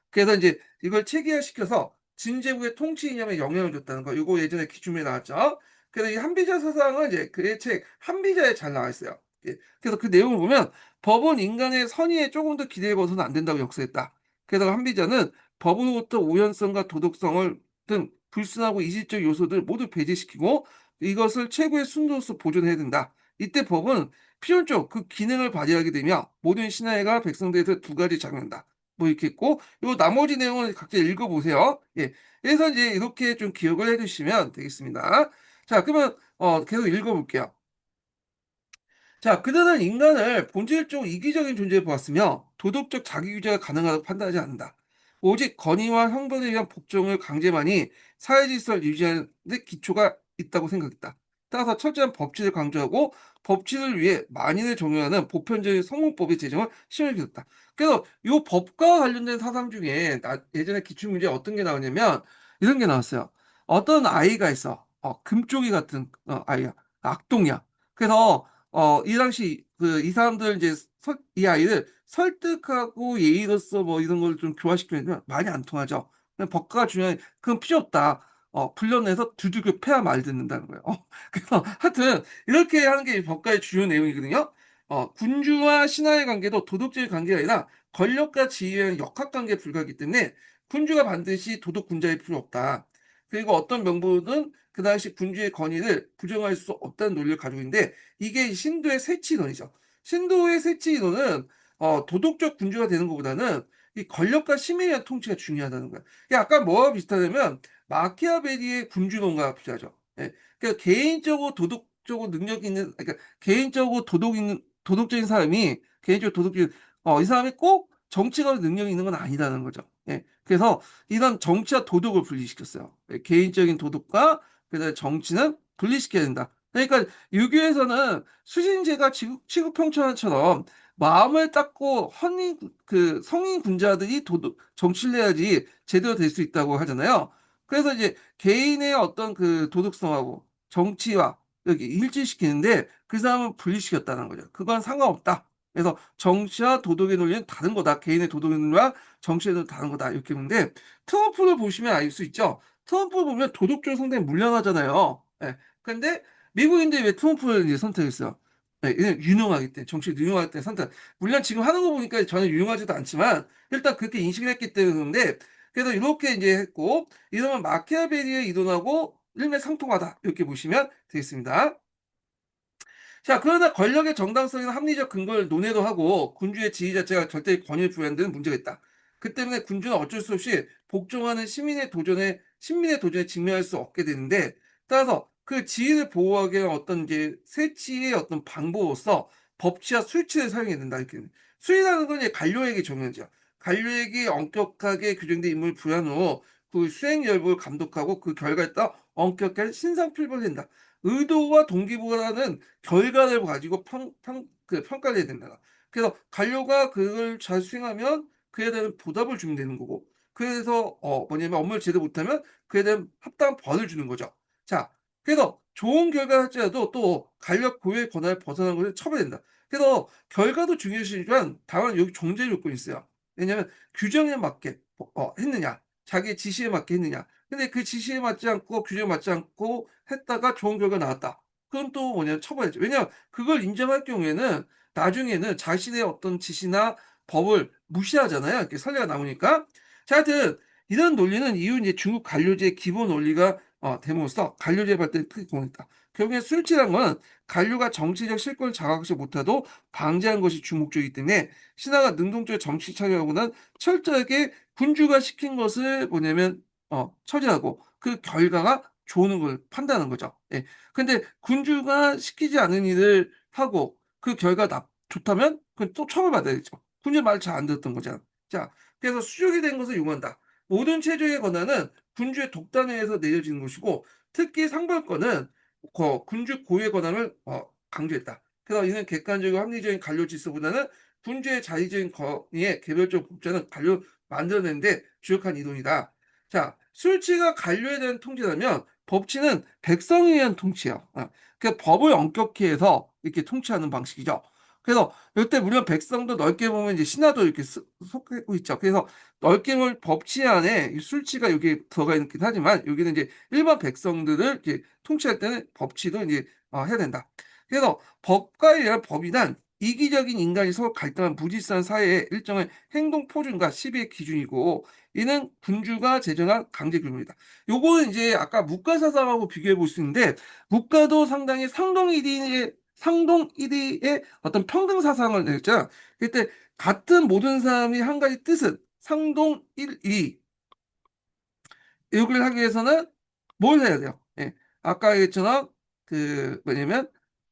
그래서 이제 이걸 체계화시켜서 진제국의 통치 이념에 영향을 줬다는 거. 이거 예전에 기준에 나왔죠. 그래서 이 한비자 사상은 이제 그의 책 한비자에 잘 나와 있어요. 예. 그래서 그 내용을 보면 법은 인간의 선의에 조금 더 기대해 봐서는 안 된다고 역설했다. 그래서 한비자는 법으로부터 우연성과 도덕성을 등 불순하고 이질적 요소들 모두 배제시키고 이것을 최고의 순도로서 보존해야 된다. 이때 법은 필연적 그 기능을 발휘하게 되며 모든 신하가 백성들에서 두 가지 작용한다. 뭐 이렇게 있고 요 나머지 내용은 각자 읽어보세요. 예. 그래서 이제 이렇게 좀 기억을 해두시면 되겠습니다. 자, 그러면 계속 읽어볼게요. 자, 그들은 인간을 본질적으로 이기적인 존재로 보았으며 도덕적 자기규제가 가능하다고 판단하지 않는다. 오직 권위와 형벌에 의한 복종을 강제만이 사회 질서를 유지하는 데 기초가 있다고 생각했다. 따라서 철저한 법치를 강조하고 법치를 위해 만인을 종용하는 보편적인 성문법의 제정을 심하게 다 그래서 이 법과 관련된 사상 중에 예전에 기출문제에 어떤 게 나오냐면 이런 게 나왔어요. 어떤 아이가 있어. 금쪽이 같은 아이야. 악동이야. 그래서 이 당시 이 사람들 이제 이 아이를 설득하고 예의로서 뭐 이런 걸 좀 교화시키면 많이 안 통하죠. 그냥 법과가 중요해. 그건 필요 없다. 불러내서 두들겨 패야 말 듣는다는 거예요. 그래서 하여튼 이렇게 하는 게 법과의 주요 내용이거든요. 군주와 신하의 관계도 도덕적인 관계가 아니라 권력과 지위의 역학관계에 불과하기 때문에 군주가 반드시 도덕 군자일 필요 없다. 그리고 어떤 명부는 그 당시 군주의 권위를 부정할 수 없다는 논리를 가지고 있는데 이게 신도의 세치론이죠. 신도의 세치론은 도덕적 군주가 되는 것보다는 이 권력과 심의에 의한 통치가 중요하다는 거야. 이게 아까 뭐와 비슷하냐면 마키아벨리의 군주론과 비슷하죠. 예. 그러니까 개인적으로 도덕적으로 능력 있는, 그러니까 개인적으로 도덕적인 사람이 개인적으로 도덕적인 이 사람이 꼭 정치가 능력이 있는 건 아니라는 거죠. 예. 그래서 이런 정치와 도덕을 분리시켰어요. 예. 개인적인 도덕과 그다음에 정치는 분리시켜야 된다. 그러니까 유교에서는 수신제가 치국평천처럼 마음을 닦고 성인 군자들이 정치를 해야지 제대로 될 수 있다고 하잖아요. 그래서 이제 개인의 어떤 그 도덕성하고 정치와 여기 일치시키는데 그 사람은 분리시켰다는 거죠. 그건 상관없다. 그래서 정치와 도덕의 논리는 다른 거다. 개인의 도덕의 논리와 정치의 논리는 다른 거다. 이렇게 보는데 트럼프를 보시면 알 수 있죠. 트럼프 보면 도덕적으로 상당히 물량하잖아요. 예. 근데 미국인들이 왜 트럼프를 이제 선택했어요? 예, 유능하기 때문에, 정치를 유능하기 때문에 선택. 물론 지금 하는 거 보니까 전혀 유능하지도 않지만 일단 그렇게 인식을 했기 때문에 그런데 그래서 이렇게 이제 했고 이러면 마키아벨리의 이론하고 일맥상통하다. 이렇게 보시면 되겠습니다. 자, 그러나 권력의 정당성이나 합리적 근거를 논의도 하고 군주의 지위 자체가 절대 권위를 부여하는 데는 문제가 있다. 그 때문에 군주는 어쩔 수 없이 복종하는 신민의 도전에 직면할 수 없게 되는데 따라서 그 지위를 보호하기 위한 어떤 이제 세치의 어떤 방법으로서 법치와 수치를 사용해야 된다. 이렇게. 수위라는 건 이제 관료에게 정해져. 관료에게 엄격하게 규정된 임무를 부여한 후 그 수행 여부를 감독하고 그 결과에 따라 엄격한 신상필벌을 한다. 의도와 동기보다는 결과를 가지고 평가를 해야 된다. 그래서 관료가 그걸 잘 수행하면 그에 대한 보답을 주면 되는 거고, 그래서 뭐냐면 업무를 제대로 못하면 그에 대한 합당한 벌을 주는 거죠. 자, 그래서 좋은 결과를 할지라도 또 관력 고유의 권한을 벗어난 것을 처벌된다. 그래서 결과도 중요하지만 다만 여기 종재 요건이 있어요. 왜냐하면 규정에 맞게 했느냐, 자기의 지시에 맞게 했느냐. 근데 그 지시에 맞지 않고 규정에 맞지 않고 했다가 좋은 결과가 나왔다. 그건 또 뭐냐면 처벌이죠. 왜냐하면 그걸 인정할 경우에는 나중에는 자신의 어떤 지시나 법을 무시하잖아요. 이렇게 선례가 나오니까. 자, 하여튼 이런 논리는 이후 이제 중국 관료제의 기본 원리가 됨으로써 관료제 발전에 크게 공헌했다. 결국에 술치란 건 관료가 정치적 실권을 장악하지 못하도 방지하는 것이 주목적이기 때문에 신하가 능동적으로 정치 참여하고는 철저하게 군주가 시킨 것을 뭐냐면 처리하고 그 결과가 좋은 걸 판단하는 거죠. 예. 근데 군주가 시키지 않은 일을 하고 그 결과가 좋다면 그건 또 처벌받아야죠. 군주 말 잘 안 들었던 거잖아. 자, 그래서 수족이 된 것을 용한다. 모든 체제의 권한은 군주의 독단에 의해서 내려지는 것이고 특히 상벌권은 군주 고유의 권한을 강조했다. 그래서 이는 객관적이고 합리적인 관료 질서보다는 군주의 자의적인 권위의 개별적 복제는 관료 만들어내는데 주력한 이론이다. 자, 술치가 관료에 대한 통제라면 법치는 백성에 의한 통치예요. 그 법을 엄격히 해서 이렇게 통치하는 방식이죠. 그래서 이때 물론 백성도 넓게 보면 이제 신하도 이렇게 속하고 있죠. 그래서 넓게 보면 법치 안에 이 술치가 여기 들어가 있긴 하지만 여기는 이제 일반 백성들을 이제 통치할 때는 법치도 이제 해야 된다. 그래서 법과에 의한 법이란 이기적인 인간이 서로 갈등한 무질서한 사회의 일정한 행동 표준과 시비의 기준이고 이는 군주가 제정한 강제 규범이다. 요거는 이제 아까 묵가사상하고 비교해 볼 수 있는데 묵가도 상당히 상동 1위의 어떤 평등 사상을 냈죠. 그때 같은 모든 사람이 한 가지 뜻은 상동 1위 이걸 하기 위해서는 뭘 해야 돼요? 예. 아까 얘기했처럼 그 뭐냐면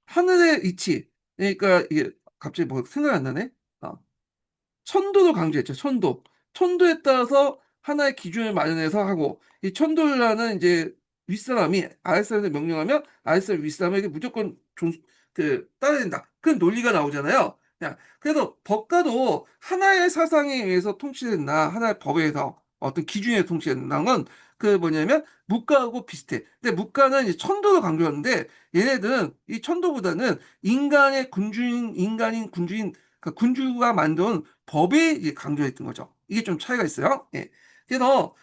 하늘의 이치 그러니까 이게 갑자기 뭐 생각이 안 나네. 어. 천도도 강조했죠. 천도. 천도에 따라서 하나의 기준을 마련해서 하고 이 천도라는 이제 윗사람이 아랫사람한테 명령하면 아랫사람 윗사람에게 무조건 따라야 된다. 그런 논리가 나오잖아요. 그래서 법가도 하나의 사상에 의해서 통치된다. 하나의 법에 의해서 어떤 기준에 통치된다는 건 그 뭐냐면 묵가하고 비슷해. 근데 묵가는 이제 천도를 강조하는데 얘네들은 이 천도보다는 인간인 군주인 그러니까 군주가 만든 법에 이제 강조했던 거죠. 이게 좀 차이가 있어요. 예. 그래서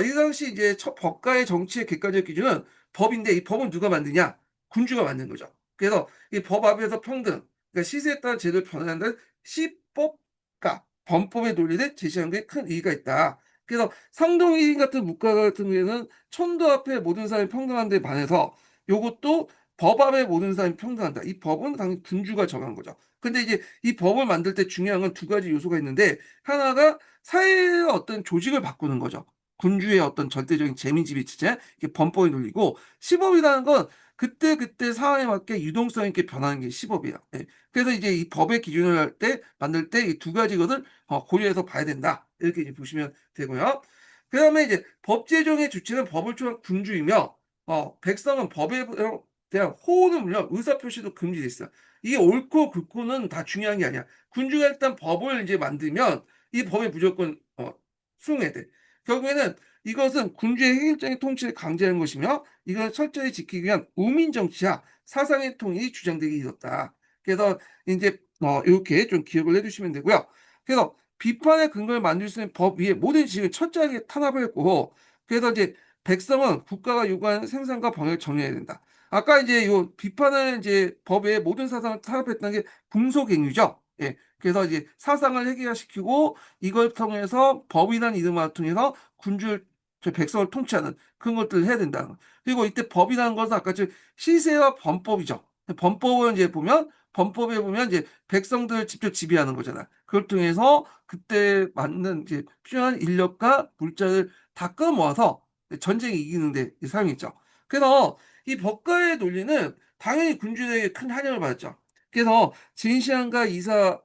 이 당시 이제 법가의 정치의 객관적 기준은 법인데 이 법은 누가 만드냐? 군주가 만든 거죠. 그래서 이 법 앞에서 평등. 그러니까 시세에 따라 제도를 변화한다는 시법가 범법의 논리를 제시하는 게 큰 의의가 있다. 그래서 상동이인 같은 문과 같은 경우에는 천도 앞에 모든 사람이 평등한 데 반해서 요것도 법 앞에 모든 사람이 평등하다. 이 법은 당연히 군주가 정한 거죠. 근데 이제 이 법을 만들 때 중요한 건 두 가지 요소가 있는데 하나가 사회의 어떤 조직을 바꾸는 거죠. 군주의 어떤 절대적인 재민지배 체제, 이게 범법이 논리고 시법이라는 건 그때그때 상황에 맞게 유동성 있게 변하는 게 시법이에요. 예. 그래서 이제 이 법의 기준을 할 때 만들 때 이 두 가지 것을 고려해서 봐야 된다. 이렇게 이제 보시면 되고요. 그다음에 이제 법 제정의 주체는 법을 통한 군주이며 백성은 법에 대한 호응은 물론 의사 표시도 금지돼 있어요. 이게 옳고 그르고는 다 중요한 게 아니야. 군주가 일단 법을 이제 만들면 이 법에 무조건 수용해야 돼. 결국에는 이것은 군주의 획일적인 통치를 강제하는 것이며 이걸 철저히 지키기 위한 우민 정치야 사상의 통일이 주장되기 이뤘다. 그래서 이제 이렇게 좀 기억을 해두시면 되고요. 그래서 비판의 근거를 만들 수 있는 법 위에 모든 지식을 철저하게 탄압을 했고, 그래서 이제 백성은 국가가 요구하는 생산과 방역을 정리해야 된다. 아까 이제 요 비판을 이제 법의 모든 사상을 탄압했다는 게 궁소갱유죠. 예. 그래서 이제 사상을 해결시키고 이걸 통해서 법이라는 이름을 통해서 군주를 저 백성을 통치하는 그런 것들을 해야 된다는 거. 그리고 이때 법이라는 것은 아까 시세와 범법이죠. 범법을 이제 보면 범법에 보면 이제 백성들을 직접 지배하는 거잖아. 그걸 통해서 그때 맞는 이제 필요한 인력과 물자를 다 끌어모아서 전쟁에 이기는데 사용했죠. 그래서 이 법가의 논리는 당연히 군주에게 큰 환영을 받았죠. 그래서 진시황과 이사에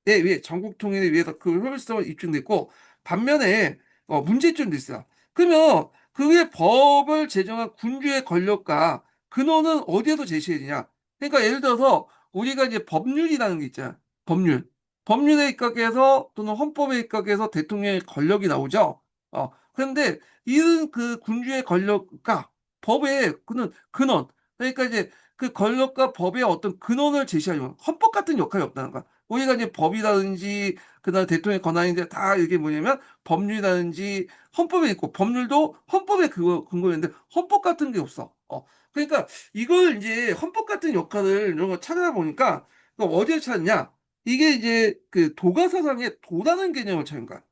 의해 전국 통일을 위해서 그 효율성을 입증됐고 반면에 문제점도 있어요. 그러면 그의 법을 제정한 군주의 권력과 근원은 어디에서 제시해야 되냐? 그러니까 예를 들어서 우리가 이제 법률이라는 게 있잖아. 법률. 법률에 입각해서 또는 헌법에 입각해서 대통령의 권력이 나오죠. 그런데 이런 그 군주의 권력과 법의 근원. 그러니까 이제 그 권력과 법의 어떤 근원을 제시하려면 헌법 같은 역할이 없다는 거야. 우리가 이제 법이라든지 그다음 대통령의 권한인데 다 이게 뭐냐면 법률이라든지 헌법에 있고 법률도 헌법에 그거 근거인데 헌법 같은 게 없어. 그러니까 이걸 이제 헌법 같은 역할을 이런 거 찾아보니까 어디에 찾냐? 이게 이제 그 도가 사상의 도라는 개념을 찾은 거야.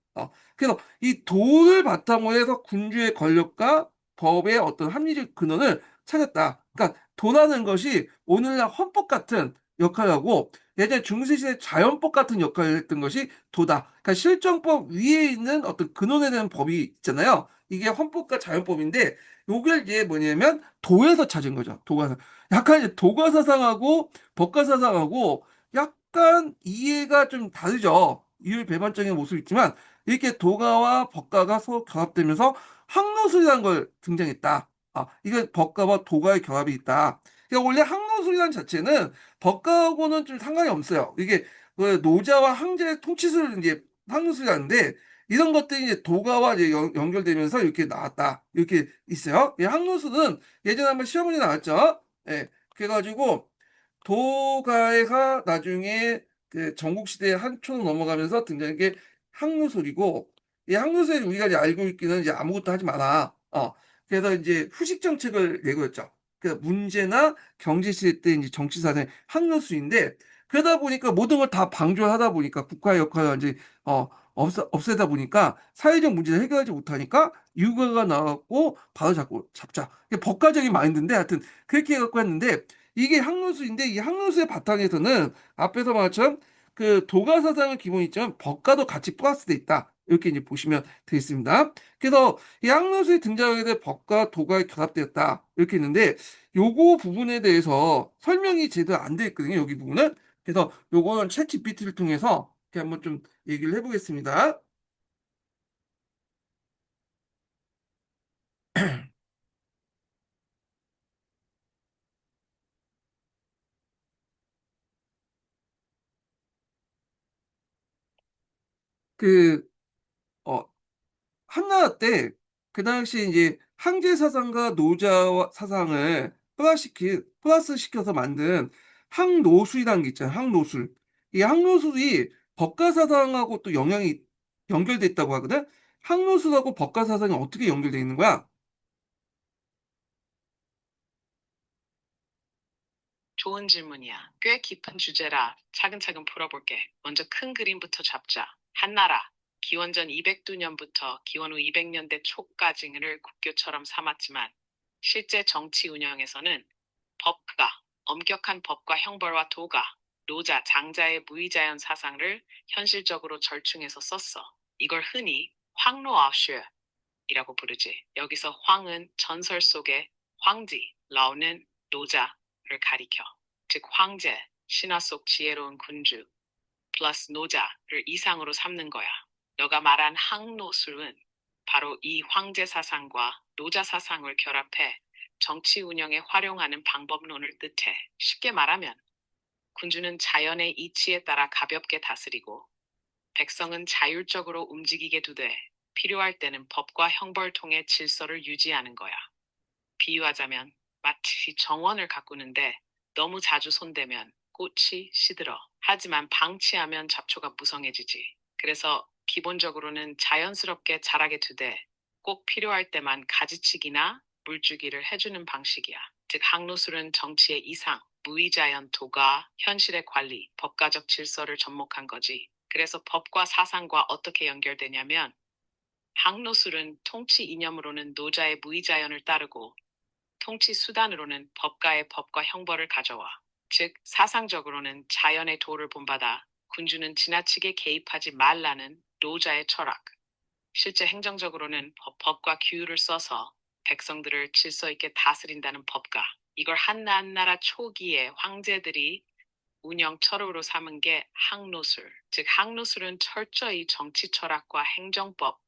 그래서 이 도를 바탕으로 해서 군주의 권력과 법의 어떤 합리적 근원을 찾았다. 그러니까 도라는 것이 오늘날 헌법 같은 역할을 하고 예전에 중세시대 자연법 같은 역할을 했던 것이 도다. 그러니까 실정법 위에 있는 어떤 근원에 대한 법이 있잖아요. 이게 헌법과 자연법인데 요게 이제 뭐냐면 도에서 찾은 거죠. 도가 약간 이제 도가 사상하고 법가 사상하고 약간 이해가 좀 다르죠. 이율 배반적인 모습이 있지만 이렇게 도가와 법가가 서로 결합되면서 항로술이라는 걸 등장했다. 이게 법가와 도가의 결합이 있다. 그러니까 원래 항로술이라는 자체는 법가하고는 좀 상관이 없어요. 이게 그 노자와 황제의 통치술을 이제 항로술이라는데 이런 것들이 이제 도가와 이제 연결되면서 이렇게 나왔다. 이렇게 있어요. 이 항로술은 예전에 한번 시험문제 나왔죠. 예. 그래가지고 도가가 나중에 그 전국시대의 한초로 넘어가면서 등장한 게 항로술이고 이 항로술이 우리가 이제 알고 있기는 이제 아무것도 하지 마라. 그래서 이제 후식 정책을 내걸었죠. 그 문제나 경제 시대 때 이제 정치 사상의 항로술인데 그러다 보니까 모든 걸 다 방조하다 보니까 국가의 역할을 이제 없애다 보니까 사회적 문제를 해결하지 못하니까 유가가 나왔고 바로 잡자. 이게 법가적인 마인드인데 하여튼 그렇게 해갖고 했는데 이게 항로수인데 이 항로수의 바탕에서는 앞에서 말한 것처럼 그 도가 사상은 기본이 있지만 법과도 같이 플러스돼 있다. 이렇게 이제 보시면 되겠습니다. 그래서 이 항로수에 등장하게 된 법과 도가 결합되었다. 이렇게 있는데 요거 부분에 대해서 설명이 제대로 안 되어 있거든요. 여기 부분은. 그래서 요거는 챗 GPT를 통해서 이렇게 한번 좀 얘기를 해보겠습니다. 그, 어, 한나라 때 그 당시 이제 항제 사상과 노자 사상을 플러스 시켜서 만든 항노술이라는 게 있잖아요. 항노술. 이 항노술이 법가 사상하고 또 영향이 연결돼 있다고 하거든. 항노술하고 법가 사상이 어떻게 연결돼 있는 거야? 좋은 질문이야. 꽤 깊은 주제라 차근차근 풀어볼게. 먼저 큰 그림부터 잡자. 한나라. 기원전 200두년부터 기원 후 200년대 초까지를 국교처럼 삼았지만 실제 정치 운영에서는 법가, 엄격한 법과 형벌과 도가, 노자, 장자의 무의자연 사상을 현실적으로 절충해서 썼어. 이걸 흔히 황로아슈이라고 부르지. 여기서 황은 전설 속의 황지, 라오는 노자를 가리켜. 즉 황제, 신화 속 지혜로운 군주, 플러스 노자를 이상으로 삼는 거야. 너가 말한 항노술은 바로 이 황제 사상과 노자 사상을 결합해 정치 운영에 활용하는 방법론을 뜻해. 쉽게 말하면 군주는 자연의 이치에 따라 가볍게 다스리고 백성은 자율적으로 움직이게 두되 필요할 때는 법과 형벌 통해 질서를 유지하는 거야. 비유하자면 마치 정원을 가꾸는데 너무 자주 손대면 꽃이 시들어. 하지만 방치하면 잡초가 무성해지지. 그래서 기본적으로는 자연스럽게 자라게 두되 꼭 필요할 때만 가지치기나 물주기를 해주는 방식이야. 즉 항로술은 정치의 이상, 무의자연 도가, 현실의 관리, 법가적 질서를 접목한 거지. 그래서 법과 사상과 어떻게 연결되냐면 항로술은 통치 이념으로는 노자의 무의자연을 따르고 통치 수단으로는 법가의 법과 형벌을 가져와. 즉 사상적으로는 자연의 도를 본받아 군주는 지나치게 개입하지 말라는 노자의 철학. 실제 행정적으로는 법과 규율을 써서 백성들을 질서 있게 다스린다는 법가. 이걸 한나라 초기에 황제들이 운영 철학으로 삼은 게 항로술. 즉 항로술은 철저히 정치 철학과 행정법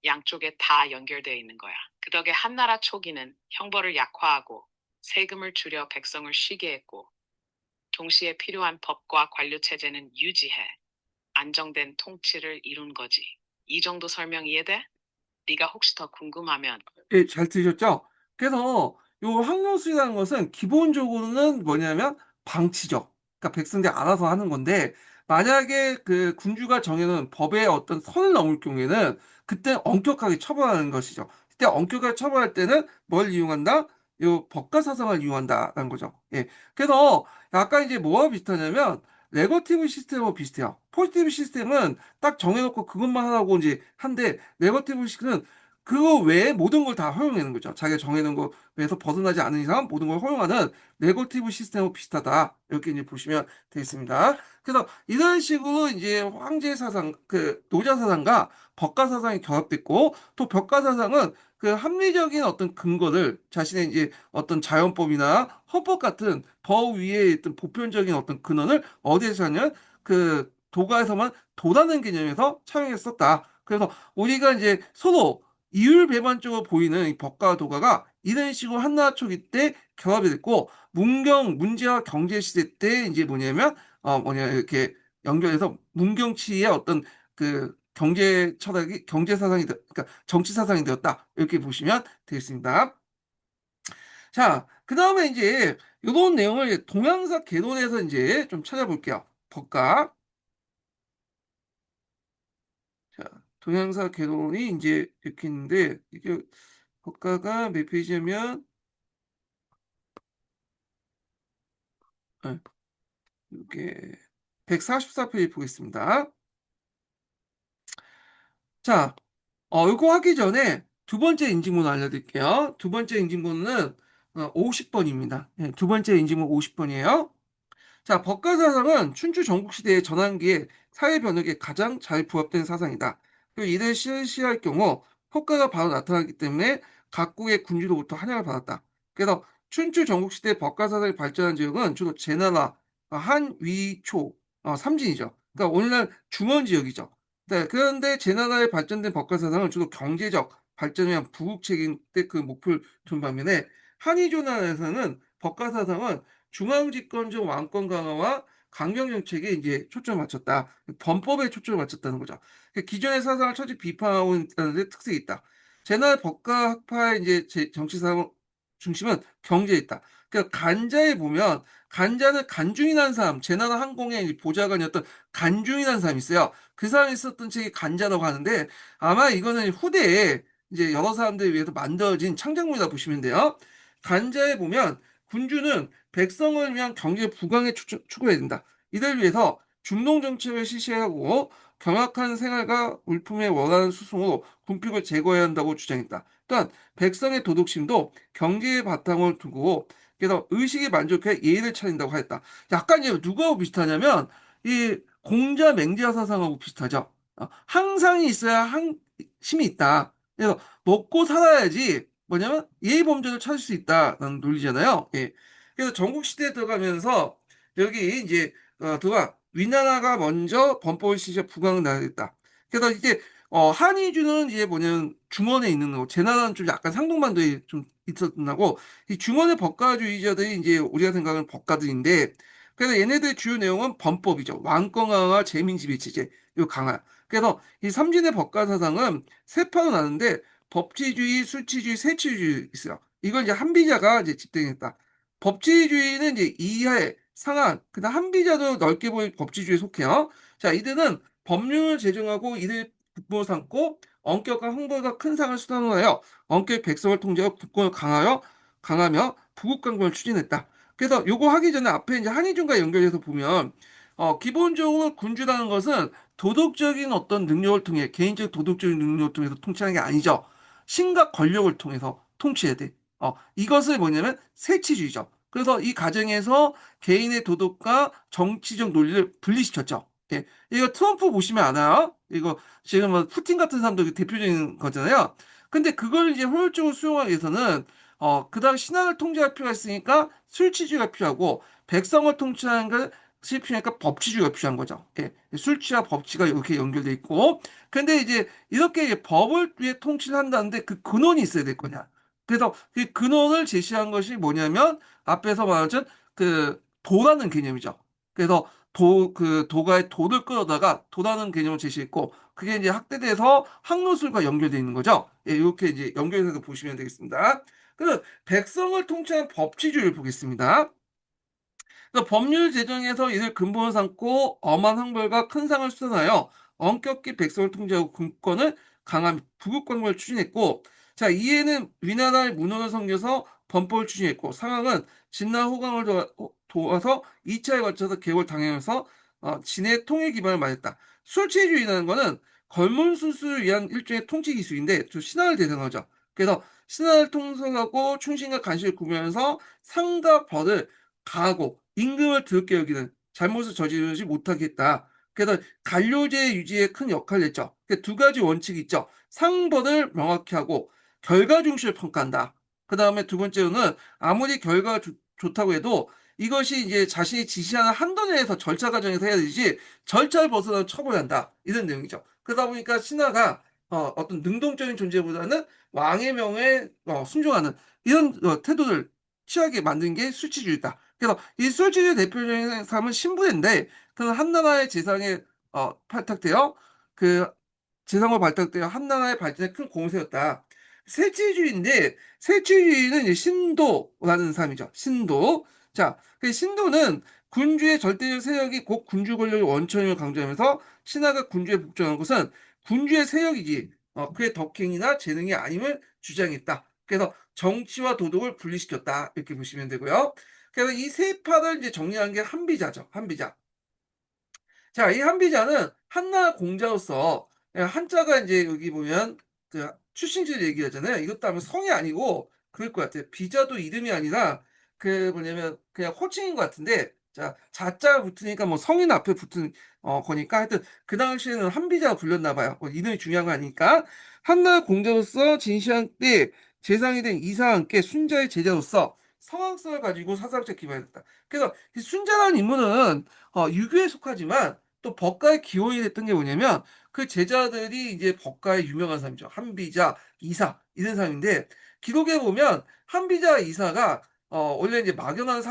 양쪽에 다 연결되어 있는 거야. 그 덕에 한나라 초기는 형벌을 약화하고 세금을 줄여 백성을 쉬게 했고 동시에 필요한 법과 관료 체제는 유지해 안정된 통치를 이룬 거지. 이 정도 설명 이해돼? 네가 혹시 더 궁금하면 예, 잘 들으셨죠? 그래서 요 항로수라는 것은 기본적으로는 뭐냐면 방치죠. 그러니까 백성들이 알아서 하는 건데 만약에 그 군주가 정해놓은 법의 어떤 선을 넘을 경우에는 그때 엄격하게 처벌하는 것이죠. 그때 엄격하게 처벌할 때는 뭘 이용한다? 요 법과 사상을 이용한다라는 거죠. 예. 그래서 약간 이제 뭐와 비슷하냐면 네거티브 시스템하고 비슷해요. 포지티브 시스템은 딱 정해놓고 그것만 하라고 이제 한데 네거티브 시스템은 그거 외에 모든 걸 다 허용하는 거죠. 자기가 정해놓은 거에서 벗어나지 않은 이상 모든 걸 허용하는 네거티브 시스템하고 비슷하다. 이렇게 이제 보시면 되겠습니다. 그래서 이런 식으로 이제 황제 사상, 그 노자 사상과 법가 사상이 결합됐고 또 법가 사상은 그 합리적인 어떤 근거를 자신의 이제 어떤 자연법이나 헌법 같은 법 위에 있던 보편적인 어떤 근원을 어디에서 찾냐면 그 도가에서만 도라는 개념에서 차용했었다. 그래서 우리가 이제 서로 이율배반적으로 보이는 이 법과 도가가 이런 식으로 한나라 초기 때 결합이 됐고 문제와 경제 시대 때 이제 뭐냐면 이렇게 연결해서 문경치의 어떤 그 경제 철학이 경제 사상이 그러니까 정치 사상이 되었다 이렇게 보시면 되겠습니다. 자, 그 다음에 이제 이런 내용을 동양사 개론에서 이제 좀 찾아볼게요. 법과 자, 동양사 개론이 이제 이렇게 있는데 이게 법가가 몇 페이지냐면 예, 이게 144페이지 보겠습니다. 자, 이거 하기 전에 두 번째 인증번호 알려드릴게요. 두 번째 인증번호는 50번입니다. 두 번째 인증번호 50번이에요. 자, 법가 사상은 춘추 전국시대의 전환기에 사회 변혁에 가장 잘 부합된 사상이다. 그리고 이를 실시할 경우 효과가 바로 나타나기 때문에 각국의 군주로부터 환영을 받았다. 그래서 춘추 전국시대 법가 사상이 발전한 지역은 주로 제나라, 한, 위, 초, 삼진이죠. 그러니까 오늘날 중원 지역이죠. 네, 그런데 제나라에 발전된 법가 사상은 주로 경제적 발전을 위한 부국책임 때 그 목표를 둔 반면에 한의조나라에서는 법가 사상은 중앙집권적 왕권 강화와 강경 정책에 이제 초점을 맞췄다. 범법에 초점을 맞췄다는 거죠. 그러니까 기존의 사상을 처지 비판하고 있다는 데 특색이 있다. 제날 법과 학파의 이제 정치 사상 중심은 경제에 있다. 그러니까 간자에 보면 간자는 간중이라는 사람, 제나라 항공의 이제 보좌관이었던 간중이라는 사람이 있어요. 그 사람이 썼던 책이 간자라고 하는데 아마 이거는 후대에 이제 여러 사람들에 의해서 만들어진 창작물이라 보시면 돼요. 간자에 보면 군주는 백성을 위한 경제 부강에 추구해야 된다. 이를 위해서 중농 정책을 실시하고 경악한 생활과 물품의 원활한 수송으로 궁핍을 제거해야 한다고 주장했다. 또한 백성의 도덕심도 경제의 바탕을 두고 그래서 의식에 만족해 예의를 차린다고 하였다. 약간 이제 누구하고 비슷하냐면 이 공자 맹자 사상하고 비슷하죠. 항상이 있어야 힘이 있다. 그래서 먹고 살아야지 뭐냐면 예의 범절을 찾을 수 있다라는 논리잖아요. 예. 그래서 전국 시대에 들어가면서 여기 이제 들어가 위나라가 먼저 범법을 시작 부강을 나겠다. 그래서 이제 한의주는 이제 뭐냐면 중원에 있는 거고 제나라는 좀 약간 상동반도에 좀 있었나고 이 중원의 법가주의자들이 이제 우리가 생각하는 법가들인데 그래서 얘네들의 주요 내용은 범법이죠. 왕권 강화, 재민지배 체제, 요 강화. 그래서 이 삼진의 법가 사상은 세 파로 나는데 법치주의, 술치주의, 세치주의 있어요. 이걸 이제 한비자가 이제 집행했다. 법치주의는 이제 이하의 상한, 그다음 한비자도 넓게 보인 법치주의에 속해요. 자, 이들은 법률을 제정하고 이들 국부를 삼고 엄격한 형벌과 큰 상을 수단으로 엄격 백성을 통제하여 국권을 강하며 부국강권을 추진했다. 그래서 요거 하기 전에 앞에 이제 한의준과 연결해서 보면 기본적으로 군주라는 것은 도덕적인 어떤 능력을 통해 개인적 도덕적인 능력을 통해서 통치하는 게 아니죠. 신과 권력을 통해서 통치해야 돼. 이것을 뭐냐면 세치주의죠. 그래서 이 과정에서 개인의 도덕과 정치적 논리를 분리시켰죠. 예. 이거 트럼프 보시면 알아요. 이거 지금 뭐 푸틴 같은 사람도 대표적인 거잖아요. 근데 그걸 이제 효율적으로 수용하기 위해서는 그다음 신하를 통제할 필요가 있으니까 술치주의가 필요하고 백성을 통치하는 것이 필요하니까 법치주의가 필요한 거죠. 예. 술취와 법치가 이렇게 연결돼 있고 근데 이제 이렇게 이제 법을 위해 통치를 한다는데 그 근원이 있어야 될 거냐. 그래서 그 근원을 제시한 것이 뭐냐면 앞에서 말했던 그 도라는 개념이죠. 그래서 도가의 도를 끌어다가 도라는 개념을 제시했고 그게 이제 학대돼서 학로술과 연결되어 있는 거죠. 예, 이렇게 이제 연결해서 보시면 되겠습니다. 그래서 백성을 통치하는 법치주의를 보겠습니다. 그래서 법률 제정에서 이를 근본을 삼고 엄한 형벌과 큰 상을 수단하여 엄격히 백성을 통제하고 군권을 강한 부국강국을 추진했고 자 이에는 위나라의 문헌을 섬겨서 범법을 추진했고 상황은 진나 호강을 도와서 2차에 걸쳐서 개혁을 당하면서 진의 통일 기반을 마련했다. 술치주의라는 거는 걸문술수를 위한 일종의 통치 기술인데 좀 신하를 대상하죠. 그래서 신하를 통솔하고 충신과 간신을 구별하면서 상과 벌을 가하고 임금을 드럽게 여기는 잘못을 저지르지 못하게 했다. 그래서 관료제 유지에 큰 역할을 했죠. 두 가지 원칙이 있죠. 상벌을 명확히 하고 결과 중심을 평가한다. 그 다음에 두 번째로는 아무리 결과가 좋다고 해도 이것이 이제 자신이 지시하는 한도 내에서 절차 과정에서 해야 되지 절차를 벗어나면 처벌한다. 이런 내용이죠. 그러다 보니까 신하가 어떤 능동적인 존재보다는 왕의 명에 순종하는 이런 태도를 취하게 만든 게 술치주의다. 그래서 이 술주의 대표적인 사람은 신부인데 그는 한나라의 재상에 발탁되어 그 재상으로 발탁되어 한나라의 발전에 큰 공을 세웠다. 세치주의인데 세치주의는 이제 신도라는 사람이죠. 신도. 자, 그 신도는 군주의 절대적 세력이 곧 군주 권력의 원천임을 강조하면서 신하가 군주에 복종한 것은 군주의 세력이지 그의 덕행이나 재능이 아님을 주장했다. 그래서 정치와 도덕을 분리시켰다. 이렇게 보시면 되고요. 그래서 이 세 파를 이제 정리한 게 한비자죠. 한비자. 자, 이 한비자는 한나 공자로서 한자가 이제 여기 보면 그 출신지를 얘기하잖아요. 이것도 아마 성이 아니고 그럴 것 같아요. 비자도 이름이 아니라 그 뭐냐면 그냥 호칭인 것 같은데 자, 자자가 붙으니까 뭐 성인 앞에 붙은 거니까 하여튼 그 당시에는 한비자가 불렸나 봐요. 이름이 중요한 거 아니니까 한나 공자로서 진시황 때 재상이 된 이사와 함께 순자의 제자로서 성황성을 가지고 사상적 기반을 했다. 그래서 이 순자라는 인물은 유교에 속하지만 또 법가의 기원이 됐던 게 뭐냐면 그 제자들이 이제 법가의 유명한 사람이죠. 한비자, 이사 이런 사람인데 기록에 보면 한비자, 이사가 원래 이제 막연한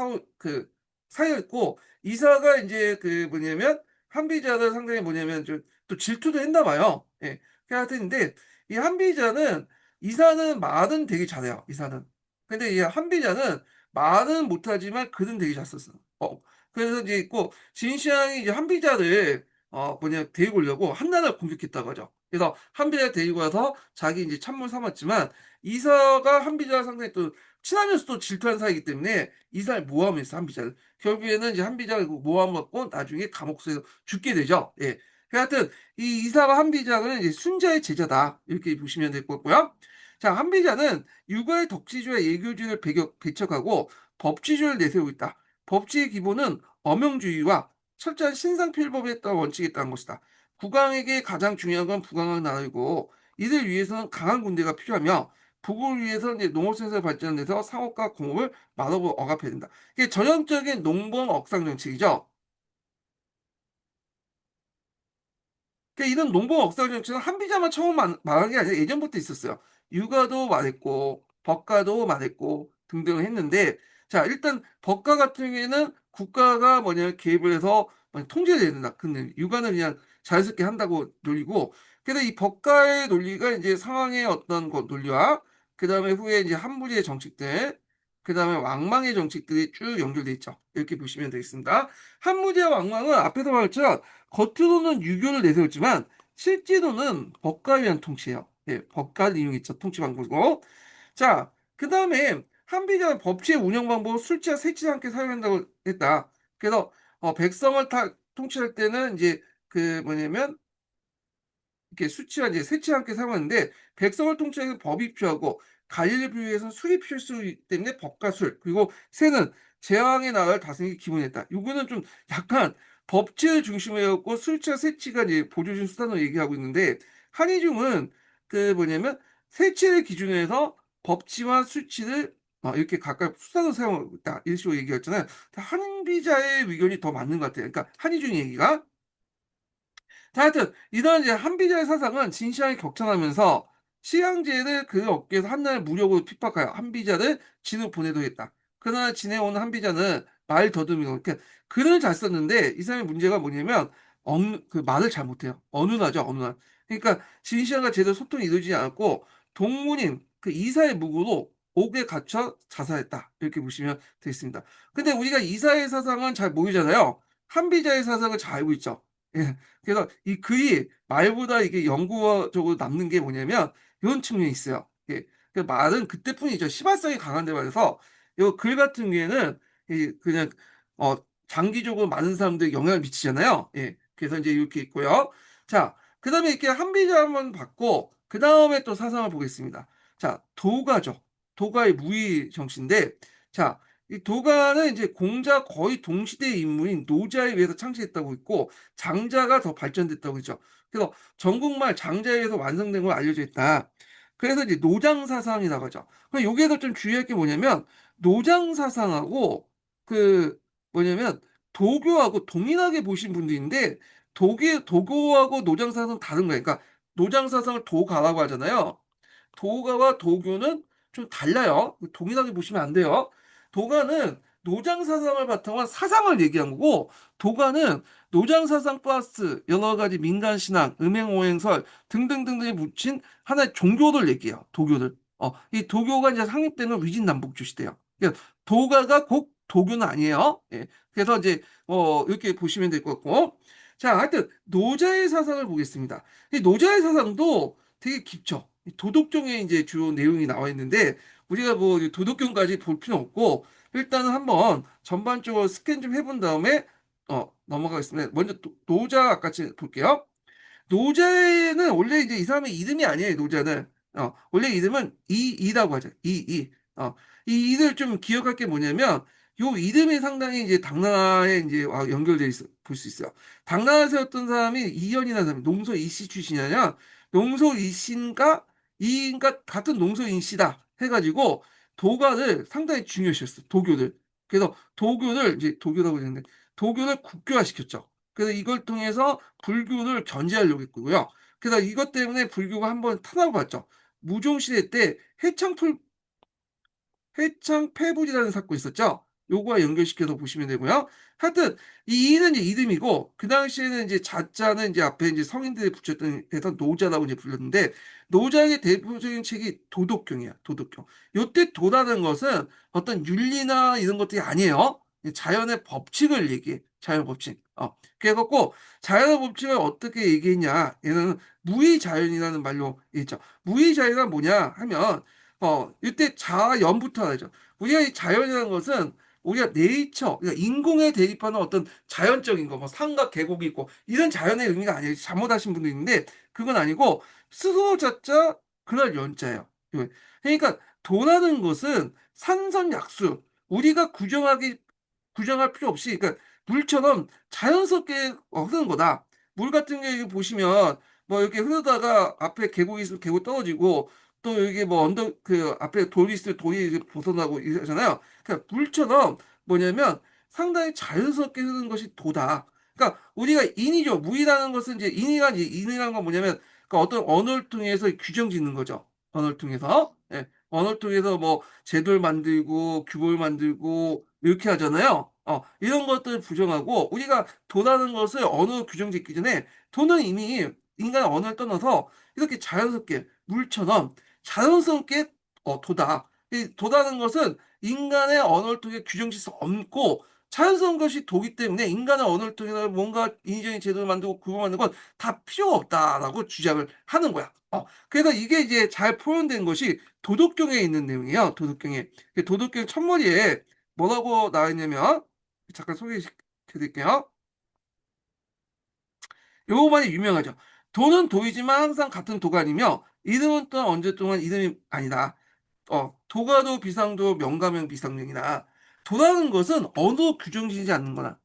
사이였고 이사가 이제 그 뭐냐면 한비자를 상당히 뭐냐면 좀 또 질투도 했나 봐요. 예. 하여튼인데 이 한비자는 이사는 말은 되게 잘해요. 이사는. 근데 이 한비자는 말은 못하지만 글은 되게 잘 썼어. 그래서 이제 있고 진시황이 이제 한비자를 데리고 오려고 한난을 공격했다고 하죠. 그래서 한비자를 데리고 와서 자기 이제 참모를 삼았지만 이사가 한비자와 상당히 또 친하면서도 질투하는 사이이기 때문에 이사를 모함했어, 한비자를. 결국에는 이제 한비자가 그 모함받고 나중에 감옥에서 죽게 되죠. 예. 하여튼 이 이사와 한비자는 이제 순자의 제자다, 이렇게 보시면 될 것 같고요. 자, 한비자는 육아의 덕지주와 예교주의를 배척하고 법치주의를 내세우고 있다. 법치의 기본은 엄영주의와 철저한 신상필법에 따른 원칙에 따른 것이다. 국왕에게 가장 중요한 건 부강한 나라이고 이들 위해서는 강한 군대가 필요하며 북을 위해서 이제 농업생산을 발전해서 상업과 공업을 마법으로 억압해야 된다. 이게 전형적인 농번 억상 정책이죠. 그러니까 이런 농번 억상 정책은 한비자만 처음 말한 게 아니라 예전부터 있었어요. 육아도 말했고 법가도 말했고 등등을 했는데, 자, 일단 법가 같은 경우에는 국가가 개입을 해서 통제를 해야 된다. 근데 육아는 그냥 자연스럽게 한다고 논리고, 그래서 이 법가의 논리가 이제 상황의 어떤 논리와 그다음에 후에 이제 한무리의 정책들, 그다음에 왕망의 정책들이 쭉 연결돼 있죠. 이렇게 보시면 되겠습니다. 한무리와 왕망은 앞에서 말했지만 겉으로는 유교를 내세웠지만 실제로는 법가에 의한 통치예요. 예, 법가를 이용했죠. 통치 방법이고. 자, 그 다음에 한비자는 법치의 운영 방법을 술지와 세치와 함께 사용한다고 했다. 그래서 백성을 통치할 때는 이제 그 뭐냐면 이렇게 수치와 이제 세치와 함께 사용하는데, 백성을 통치하기 위해서 법이 필요하고 관리를 위해서 술이 필수이기 때문에 법과 술, 그리고 세는 제왕의 나라를 다스리기 기본이었다. 요거는 좀 약간 법치를 중심으로 해갖고 술치와 세치가 이제 보조적인 수단으로 얘기하고 있는데, 한의중은 그 뭐냐면 세치를 기준으로 해서 법치와 수치를 이렇게 각각 수단으로 사용하고 있다, 이런 식으로 얘기했잖아요. 한비자의 의견이 더 맞는 것 같아요. 그러니까 한의중 얘기가. 자, 하여튼 이런 이제 한비자의 사상은 진시황이 격천하면서 시황제를 그 업계에서 한날 무력으로 핍박하여 한비자를 진으로 보내도했다. 그러나 진에 온 한비자는 말 더듬이고, 그러니까 글을 잘 썼는데 이 사람의 문제가 뭐냐면 그 말을 잘 못해요. 어눌하죠, 어눌한. 그러니까 진시황과 제대로 소통이 이루어지지 않았고 동문인 그 이사의 무고로 옥에 갇혀 자살했다, 이렇게 보시면 되겠습니다. 근데 우리가 이사의 사상은 잘 모르잖아요. 한비자의 사상을 잘 알고 있죠. 예. 그래서 이 글이 말보다 이게 영구적으로 남는 게 뭐냐면 이런 측면이 있어요. 예. 그 말은 그때뿐이죠. 시발성이 강한데 말해서 이 글 같은 경우에는 그냥 어 장기적으로 많은 사람들에 영향을 미치잖아요. 예. 그래서 이제 이렇게 있고요. 자, 그다음에 이렇게 한비자 한번 봤고 그다음에 또 사상을 보겠습니다. 자, 도가죠. 도가의 무의 정치인데, 자, 이 도가는 이제 공자 거의 동시대의 인물인 노자에 의해서 창시했다고 했고 장자가 더 발전됐다고 했죠. 그래서 전국말 장자에 의해서 완성된 걸 알려져 있다. 그래서 이제 노장 사상이라고 하죠. 그럼 여기에서 좀 주의할 게 뭐냐면 노장 사상하고 그 뭐냐면 도교하고 동일하게 보신 분도 있는데 도교하고 노장 사상은 다른 거예요. 그러니까 노장 사상을 도가라고 하잖아요. 도가와 도교는 좀 달라요. 동일하게 보시면 안 돼요. 도가는 노장 사상을 바탕으로 한 사상을 얘기한 거고, 도가는 노장 사상 플러스 여러 가지 민간 신앙, 음행 오행설 등등등등에 묻힌 하나의 종교를 얘기해요. 도교를. 이 도교가 이제 상립되는 위진남북주 시대예요. 그러니까 도가가 꼭 도교는 아니에요. 예. 그래서 이제 이렇게 보시면 될 것 같고, 자, 하여튼 노자의 사상을 보겠습니다. 이 노자의 사상도 되게 깊죠. 도덕경에 이제 주요 내용이 나와 있는데 우리가 뭐 도덕경까지 볼 필요 없고 일단은 한번 전반적으로 스캔 좀 해본 다음에 넘어가겠습니다. 먼저 노자 같이 볼게요. 노자는 원래 이제 이 사람의 이름이 아니에요. 노자는 원래 이름은 이라고 하죠. 이 이를 좀 기억할 게 뭐냐면 요 이름이 상당히 이제 당나라에 이제 연결돼 있어 볼 수 있어요. 당나라 세웠던 사람이 이연이라는 사람이 농소 이씨 출신이냐, 농소 이씨인가 이인가 같은 농소 이씨다 해가지고 도가를 상당히 중요시했어. 도교를. 그래서 도교를 이제 도교라고 했는데 도교를 국교화시켰죠. 그래서 이걸 통해서 불교를 견제하려고 했고요. 그래서 이것 때문에 불교가 한번 타락을 봤죠. 무종시대 때 해창폐불이라는 사건이 있었죠. 요거와 연결시켜서 보시면 되고요. 하여튼 이 이는 이제 이름이고 그 당시에는 이제 자자는 이제 앞에 이제 성인들이 붙였던 해서 노자라고 이제 불렀는데, 노자의 대표적인 책이 도덕경이야. 도덕경. 요때 도라는 것은 어떤 윤리나 이런 것들이 아니에요. 자연의 법칙을 얘기해. 자연의 법칙. 그래 갖고 자연의 법칙을 어떻게 얘기했냐. 얘는 무의자연이라는 말로 얘기했죠. 무의자연은 뭐냐 하면 이때 자연부터 하죠. 우리가 이 자연이라는 것은 우리가 네이처, 그러니까 인공에 대입하는 어떤 자연적인 거, 뭐 산과 계곡이 있고 이런 자연의 의미가 아니에요. 잘못하신 분도 있는데 그건 아니고 스스로 자자 그날 연자예요. 예. 그러니까 도라는 것은 산선약수 우리가 규정할 필요 없이 그러니까 물처럼 자연스럽게 흐르는 거다. 물 같은 경우에 보시면 뭐 이렇게 흐르다가 앞에 계곡이 있으면 계곡 떨어지고 또 여기 뭐 언덕 그 앞에 돌이 있으면 돌이 이제 벗어나고 이러잖아요. 그러니까 물처럼 뭐냐면 상당히 자연스럽게 흐르는 것이 도다. 그러니까 우리가 인이죠. 무이라는 것은 이제 인이라는 건 뭐냐면 그러니까 어떤 언어를 통해서 규정 짓는 거죠. 언어를 통해서. 예. 언어를 통해서 뭐 제도를 만들고 규범을 만들고 이렇게 하잖아요. 이런 것들을 부정하고 우리가 도라는 것을 언어로 규정 짓기 전에 도는 이미 인간의 언어를 떠나서 이렇게 자연스럽게 물처럼 자연스럽게 도다. 이 도라는 것은 인간의 언어를 통해 규정질 수 없고 자연스러운 것이 도기 때문에 인간의 언어를 통해서 뭔가 인위적인 제도를 만들고 규범을 만드는 건 다 필요가 없다라고 주장을 하는 거야. 그래서 이게 이제 잘 표현된 것이 도덕경에 있는 내용이에요. 도덕경에. 도덕경 첫머리에 뭐라고 나와 있냐면 잠깐 소개시켜 드릴게요. 요거 많이 유명하죠. 도는 도이지만 항상 같은 도가 아니며 이름은 또한 언제 동안 이름이 아니다. 도가도 비상도 명가명 비상명이다. 도라는 것은 언어 규정지지 않는 거다.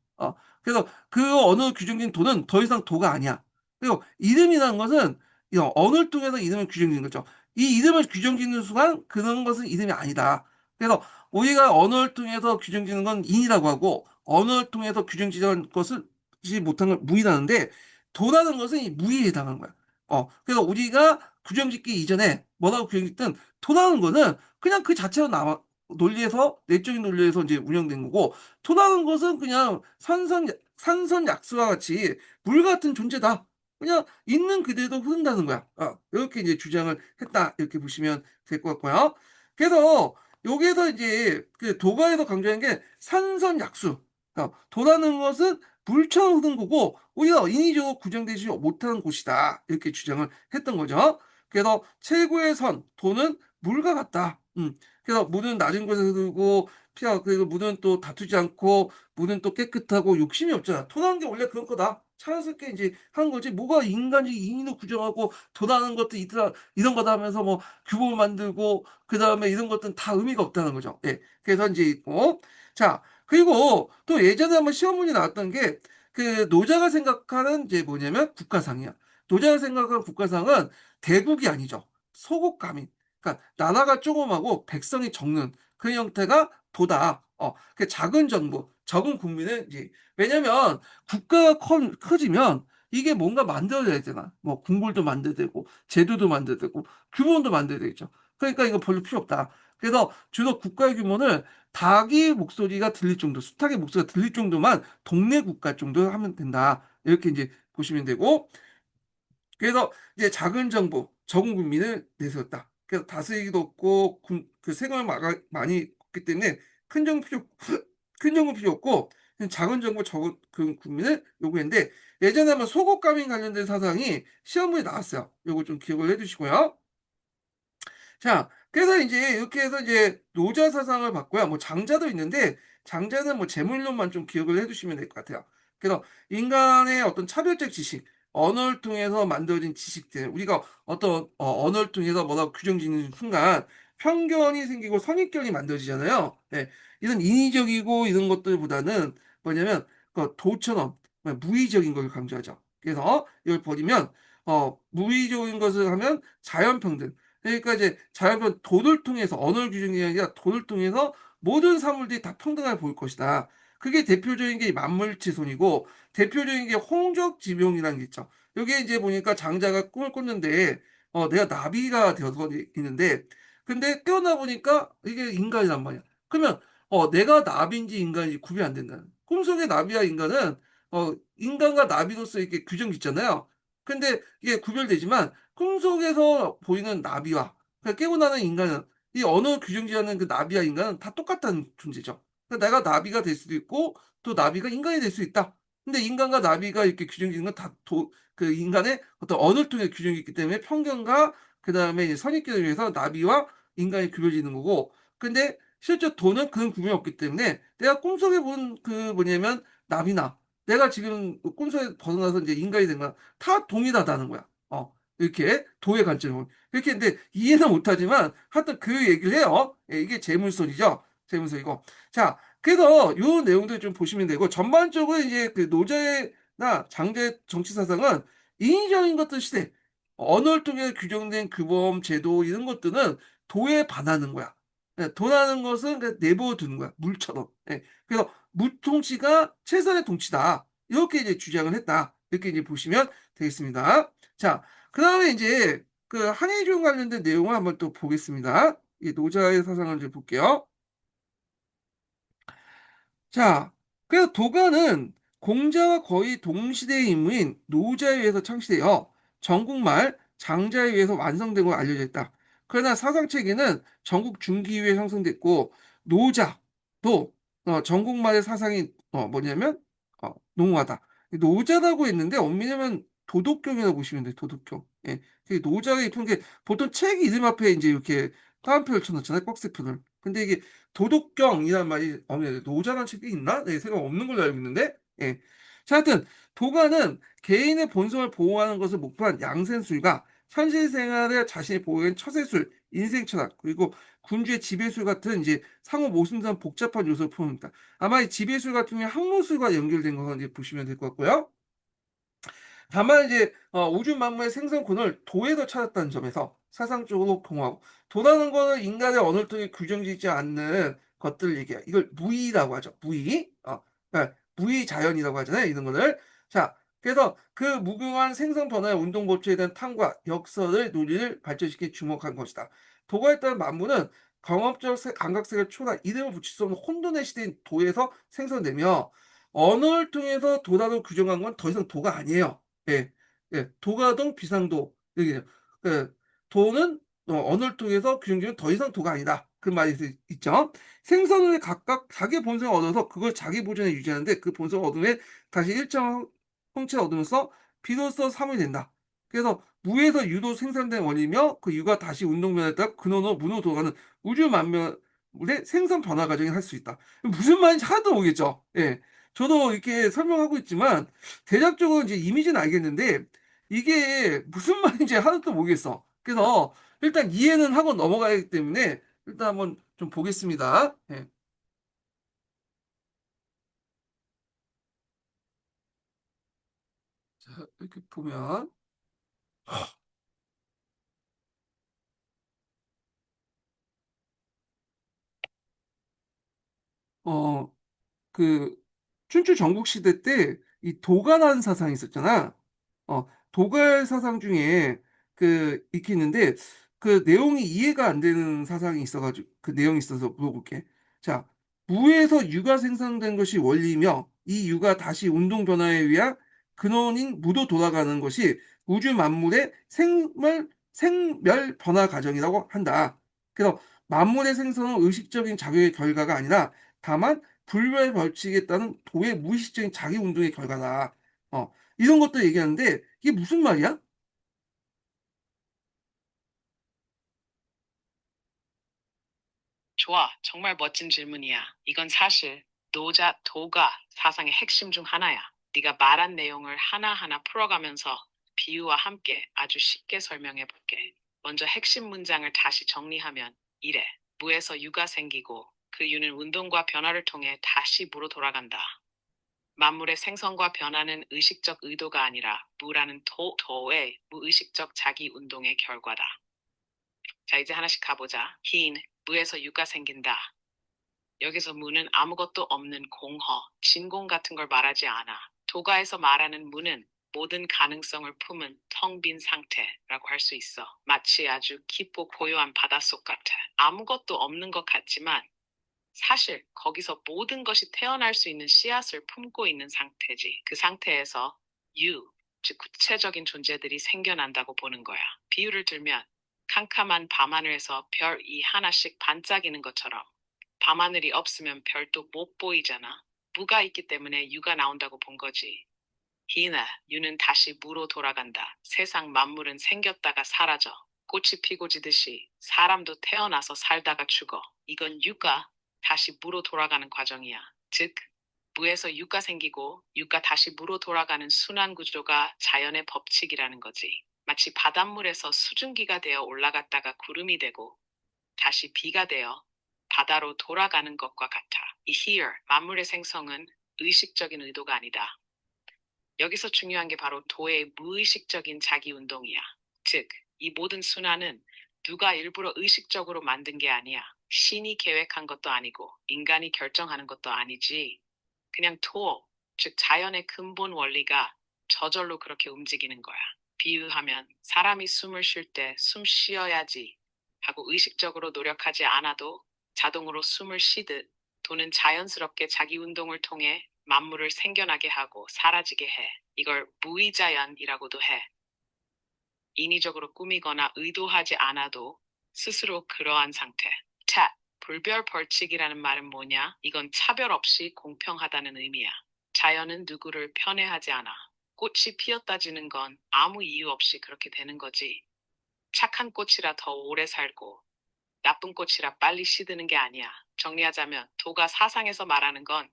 그래서 그 언어 규정진 도는 더 이상 도가 아니야. 그리고 이름이라는 것은 이 언어를 통해서 이름을 규정짓는 거죠. 이 이름을 규정짓는 순간 그런 것은 이름이 아니다. 그래서 우리가 언어를 통해서 규정짓는 건 인이라고 하고 언어를 통해서 규정짓는 것을 지 못한 걸 무이라는데 도라는 것은 이 무의에 해당하는 거야. 그래서 우리가 규정짓기 이전에 뭐라고 규정짓든 토라는 거는 그냥 그 자체로 나와 논리에서 내적인 논리에서 이제 운영된 거고 토라는 것은 그냥 산선약수와 같이 물 같은 존재다. 그냥 있는 그대로 흐른다는 거야. 이렇게 이제 주장을 했다. 이렇게 보시면 될 것 같고요. 그래서 여기에서 이제 그 도가에서 강조한 게 산선약수. 도라는 것은 물처럼 흐르는 거고 오히려 인위적으로 구정되지 못하는 곳이다. 이렇게 주장을 했던 거죠. 그래서 최고의 선, 도는 물과 같다. 그래서 물은 낮은 곳에 흐르고 그리고 물은 또 다투지 않고 물은 또 깨끗하고 욕심이 없잖아. 토라는 게 원래 그런 거다. 자연스럽게 이제 한 거지. 뭐가 인간이 인위로 구정하고 도라는 것도 이런 거다 하면서 뭐 규범을 만들고 그다음에 이런 것들은 다 의미가 없다는 거죠. 예. 그래서 이제 있고 자 그리고 또 예전에 한번 시험 문제 나왔던 게 그 노자가 생각하는 이제 뭐냐면 국가상이야. 노자가 생각하는 국가상은 대국이 아니죠. 소국가민. 그러니까 나라가 조그마고 백성이 적는 그 형태가 도다. 그 작은 정부, 적은 국민을 이제 왜냐면 국가가 커지면 이게 뭔가 만들어져야 되나. 뭐 국물도 만들어야 되고 제도도 만들어야 되고 규모도 만들어야 되겠죠. 그러니까 이거 별로 필요 없다. 그래서 주로 국가의 규모는 닭의 목소리가 들릴 정도, 수탉의 목소리가 들릴 정도만 동네 국가 정도 하면 된다. 이렇게 이제 보시면 되고 그래서 이제 작은 정부, 적은 국민을 내세웠다. 그래서 다스리기도 없고 그 세금을 많이 걷기 때문에 큰 정부 필요 큰 정부 필요 없고 그냥 작은 정부 적은 그 국민을 요구했는데 예전에 한번 소국가민 관련된 사상이 시험문에 나왔어요. 요거 좀 기억을 해두시고요. 자, 그래서 이제 이렇게 해서 이제 노자 사상을 봤고요. 뭐 장자도 있는데 장자는 뭐 재물론만 좀 기억을 해두시면 될 것 같아요. 그래서 인간의 어떤 차별적 지식, 언어를 통해서 만들어진 지식들, 우리가 어떤 언어를 통해서 뭐라고 규정짓는 순간 편견이 생기고 선입견이 만들어지잖아요. 네, 이런 인위적이고 이런 것들보다는 뭐냐면 그 도처럼 무의적인 걸 강조하죠. 그래서 이걸 버리면 무의적인 것을 하면 자연평등. 그러니까 이제 자연은 도를 통해서 언어를 규정이 아니라 도를 통해서 모든 사물들이 다 평등하게 보일 것이다. 그게 대표적인 게 만물치손이고 대표적인 게 홍적지명이라는 게 있죠. 여기에 이제 보니까 장자가 꿈을 꿨는데 내가 나비가 되어서 있는데 근데 깨어나 보니까 이게 인간이란 말이야. 그러면 내가 나비인지 인간인지 구별이 안 된다는. 꿈속의 나비와 인간은 인간과 나비로서 이렇게 규정짓잖아요. 근데 이게 구별되지만 꿈속에서 보이는 나비와 깨고 나는 인간은 이 언어 규정지하는 그 나비와 인간은 다 똑같다는 존재죠. 그러니까 내가 나비가 될 수도 있고 또 나비가 인간이 될 수 있다. 근데 인간과 나비가 이렇게 규정이 있는 건 다 그 인간의 어떤 언어를 통해 규정이 있기 때문에 편견과 그다음에 이제 선입견에 의해서 나비와 인간이 구별지는 거고, 근데 실제 도는 그런 구분이 없기 때문에 내가 꿈속에 본 그 뭐냐면 나비나 내가 지금 꿈속에 벗어나서 이제 인간이 된 거나 다 동일하다는 거야. 이렇게 도의 관점으로. 이렇게 근데 이해는 못하지만 하여튼 그 얘기를 해요. 예, 이게 재물론이죠. 재물론이고. 자, 그래서 요 내용들 좀 보시면 되고, 전반적으로 이제 그 노자나 장자의 정치 사상은 인위적인 것들 시대, 언어를 통해 규정된 규범, 제도 이런 것들은 도에 반하는 거야. 예, 도라는 것은 그냥 내버려 두는 거야. 물처럼. 예. 그래서 무통치가 최선의 통치다. 이렇게 이제 주장을 했다. 이렇게 이제 보시면 되겠습니다. 자, 그다음에 이제 그 한예종 관련된 내용을 한번 또 보겠습니다. 이 노자의 사상을 이제 볼게요. 자, 그래서 도가는 공자와 거의 동시대의 인물인 노자에 의해서 창시되어 전국말 장자에 의해서 완성된 걸로 알려져 있다. 그러나 사상 체계는 전국 중기 이후에 형성됐고, 노자도 전국말의 사상이 뭐냐면 농후하다. 노자라고 했는데 엄밀히면 도덕경이라고 보시면 돼요. 도덕경. 예. 그 노자가 예쁜 게 보통 책 이름 앞에 이제 이렇게 따옴표를 쳐놓잖아요. 꺽쇠표를. 근데 이게 도덕경이란 말이 노자라는 책이 있나? 네, 생각 없는 걸로 알고 있는데. 예. 자, 하여튼 도가는 개인의 본성을 보호하는 것을 목표한 양생술과 현실 생활에 자신이 보호한 처세술, 인생 철학, 그리고 군주의 지배술 같은 이제 상호 모순된 복잡한 요소를 풉니다. 아마 이 지배술 같은 경우에 학문술과 연결된 거 이제 보시면 될 것 같고요. 다만 이제 우주 만물의 생성권을 도에서 찾았다는 점에서 사상적으로 공허하고, 도라는 거는 인간의 언어를 통해 규정짓지 않는 것들을 얘기해요. 이걸 무의라고 하죠. 무의. 그러니까 무의 자연이라고 하잖아요. 이런 거를. 자, 그래서 그 무궁한 생성 변화의 운동 법칙에 대한 탐구와 역설을 논리를 발전시켜 주목한 것이다. 도가에 따른 만물은 경험적 감각색을 초월한 이름을 붙일 수 없는 혼돈의 시대인 도에서 생성되며, 언어를 통해서 도라고 규정한 건 더 이상 도가 아니에요. 예. 예. 도가동 비상도 여기요. 그 도는 언어를 통해서 규정되면 더 이상 도가 아니다. 그 말이 있죠. 생선을 각각 자기 본성을 얻어서 그걸 자기 보존에 유지하는데, 그 본성을 얻으면 다시 일정 형체를 얻으면서 비로소 사물이 된다. 그래서 무에서 유로 생산된 원이며 그 유가 다시 운동면에 따라 근원으로 문으로 돌아가는 우주 만물의 생선 변화 과정이 할 수 있다. 무슨 말인지 하나도 모르겠죠. 예. 저도 이렇게 설명하고 있지만 대략적으로 이제 이미지는 알겠는데 이게 무슨 말인지 하나도 모르겠어. 그래서 일단 이해는 하고 넘어가야 하기 때문에 일단 한번 좀 보겠습니다. 예. 자, 이렇게 보면 어 그 춘추 전국 시대 때 이 도가라는 사상이 있었잖아. 도가 사상 중에 그 이렇게 있는데 그 내용이 이해가 안 되는 사상이 있어 가지고 그 내용이 있어서 물어볼게. 자, 무에서 유가 생성된 것이 원리이며 이 유가 다시 운동 변화에 의한 근원인 무로 돌아가는 것이 우주 만물의 생멸 변화 과정이라고 한다. 그래서 만물의 생성은 의식적인 작용의 결과가 아니라 다만 불멸 벌칙에 따른 도의 무의식적인 자기 운동의 결과다. 이런 것도 얘기하는데 이게 무슨 말이야? 좋아. 정말 멋진 질문이야. 이건 사실 노자 도가 사상의 핵심 중 하나야. 네가 말한 내용을 하나하나 풀어가면서 비유와 함께 아주 쉽게 설명해 볼게. 먼저 핵심 문장을 다시 정리하면 이래. 무에서 유가 생기고 그 유는 운동과 변화를 통해 다시 무로 돌아간다. 만물의 생성과 변화는 의식적 의도가 아니라 무라는 도의 무의식적 자기 운동의 결과다. 자, 이제 하나씩 가보자. 흰, 무에서 유가 생긴다. 여기서 무는 아무것도 없는 공허, 진공 같은 걸 말하지 않아. 도가에서 말하는 무는 모든 가능성을 품은 텅 빈 상태라고 할 수 있어. 마치 아주 깊고 고요한 바닷속 같아. 아무것도 없는 것 같지만 사실 거기서 모든 것이 태어날 수 있는 씨앗을 품고 있는 상태지. 그 상태에서 유, 즉 구체적인 존재들이 생겨난다고 보는 거야. 비유를 들면 캄캄한 밤하늘에서 별이 하나씩 반짝이는 것처럼 밤하늘이 없으면 별도 못 보이잖아. 무가 있기 때문에 유가 나온다고 본 거지. 희나, 유는 다시 무로 돌아간다. 세상 만물은 생겼다가 사라져. 꽃이 피고 지듯이 사람도 태어나서 살다가 죽어. 이건 유가 다시 무로 돌아가는 과정이야. 즉, 무에서 유가 생기고 유가 다시 무로 돌아가는 순환 구조가 자연의 법칙이라는 거지. 마치 바닷물에서 수증기가 되어 올라갔다가 구름이 되고 다시 비가 되어 바다로 돌아가는 것과 같아. 이 here, 만물의 생성은 의식적인 의도가 아니다. 여기서 중요한 게 바로 도의 무의식적인 자기 운동이야. 즉, 이 모든 순환은 누가 일부러 의식적으로 만든 게 아니야. 신이 계획한 것도 아니고 인간이 결정하는 것도 아니지. 그냥 도, 즉 자연의 근본 원리가 저절로 그렇게 움직이는 거야. 비유하면 사람이 숨을 쉴 때 숨 쉬어야지 하고 의식적으로 노력하지 않아도 자동으로 숨을 쉬듯 도는 자연스럽게 자기 운동을 통해 만물을 생겨나게 하고 사라지게 해. 이걸 무의자연이라고도 해. 인위적으로 꾸미거나 의도하지 않아도 스스로 그러한 상태. 자, 불별 벌칙이라는 말은 뭐냐? 이건 차별 없이 공평하다는 의미야. 자연은 누구를 편애하지 않아. 꽃이 피었다지는 건 아무 이유 없이 그렇게 되는 거지. 착한 꽃이라 더 오래 살고 나쁜 꽃이라 빨리 시드는 게 아니야. 정리하자면 도가 사상에서 말하는 건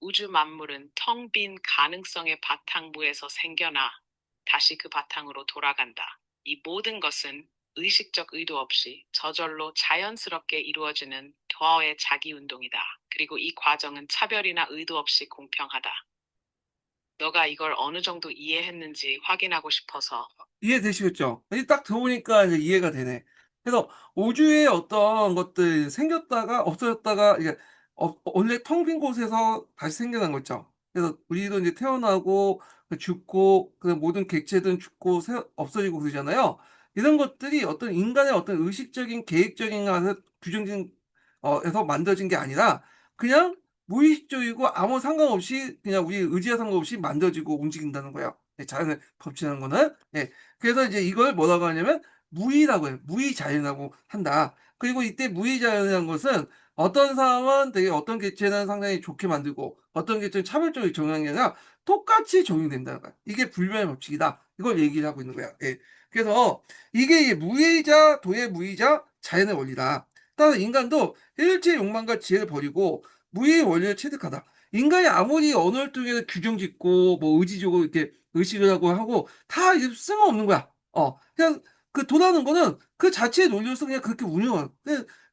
우주 만물은 텅 빈 가능성의 바탕부에서 생겨나 다시 그 바탕으로 돌아간다. 이 모든 것은 의식적 의도 없이 저절로 자연스럽게 이루어지는 더의 자기 운동이다. 그리고 이 과정은 차별이나 의도 없이 공평하다. 너가 이걸 어느 정도 이해했는지 확인하고 싶어서. 이해되시겠죠? 이딱 들어보니까 이제 이해가 되네. 그래서 우주에 어떤 것들 생겼다가 없어졌다가 이게 원래 텅 빈 곳에서 다시 생겨난 거 있죠. 그래서 우리도 이제 태어나고 죽고 그 모든 객체들은 죽고 없어지고 그러잖아요. 이런 것들이 어떤 인간의 어떤 의식적인 계획적인 것에서 규정진 에서 만들어진 게 아니라 그냥 무의식적이고 아무 상관없이 그냥 우리 의지와 상관없이 만들어지고 움직인다는 거예요. 예, 자연의 법칙이라는 거는. 예. 그래서 이제 이걸 뭐라고 하냐면 무의라고 해요. 무의자연이라고 한다. 그리고 이때 무의자연이라는 것은 어떤 사람은 되게 어떤 개체는 상당히 좋게 만들고 어떤 개체는 차별적으로 적용하는 게 아니라 똑같이 적용된다는 거야. 이게 불변의 법칙이다. 이걸 얘기를 하고 있는 거야. 예. 그래서 이게 무의자, 도의 무의자, 자연의 원리다. 따라서 인간도 일체의 욕망과 지혜를 버리고 무의의 원리를 체득하다. 인간이 아무리 언어를 통해서 규정 짓고 뭐 의지적으로 이렇게 의식을 하고 다 이게 쓸모없는 거야. 그냥 그 도라는 거는 그 자체의 논리로서 그냥 그렇게 운영을.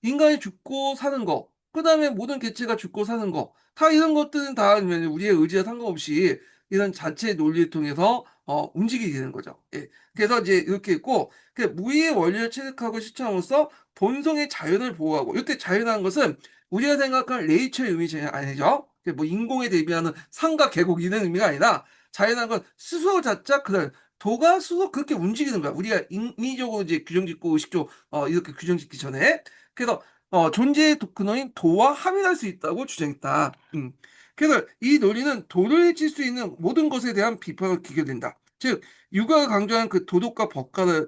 인간이 죽고 사는 거, 그다음에 모든 개체가 죽고 사는 거, 다 이런 것들은 다 우리의 의지와 상관없이 이런 자체의 논리를 통해서 움직이게 되는 거죠. 예. 그래서 이제 이렇게 있고, 그 무의의 원리를 체득하고 실천함으로써 본성의 자연을 보호하고, 이때 자연이라는 것은 우리가 생각하는 네이처의 의미 전혀 아니죠. 뭐 인공에 대비하는 산과 계곡 이런 의미가 아니라 자연이라는 건 스스로 자자 그다음 도가 스스로 그렇게 움직이는 거야. 우리가 인위적으로 이제 규정 짓고 의식적으로 이렇게 규정 짓기 전에. 그래서 존재의 근원인 도와 합일할 수 있다고 주장했다. 그래서 이 논리는 도를 해칠 수 있는 모든 것에 대한 비판을 기결된다. 즉 유가가 강조하는 그 법가가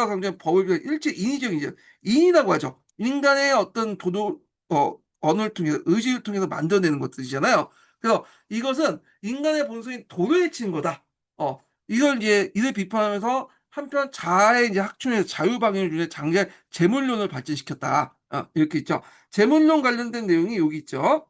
강조하는 법을 비롯 일체 인위적이죠. 인이라고 하죠. 인간의 어떤 언어를 통해서 의지를 통해서 만들어내는 것들이잖아요. 그래서 이것은 인간의 본성인 도를 해치는 거다. 이걸 이제 이를 비판하면서 한편 자아의 이제 학충의 자유방해를 위해 장기의 재물론을 발전시켰다. 이렇게 있죠. 재물론 관련된 내용이 여기 있죠.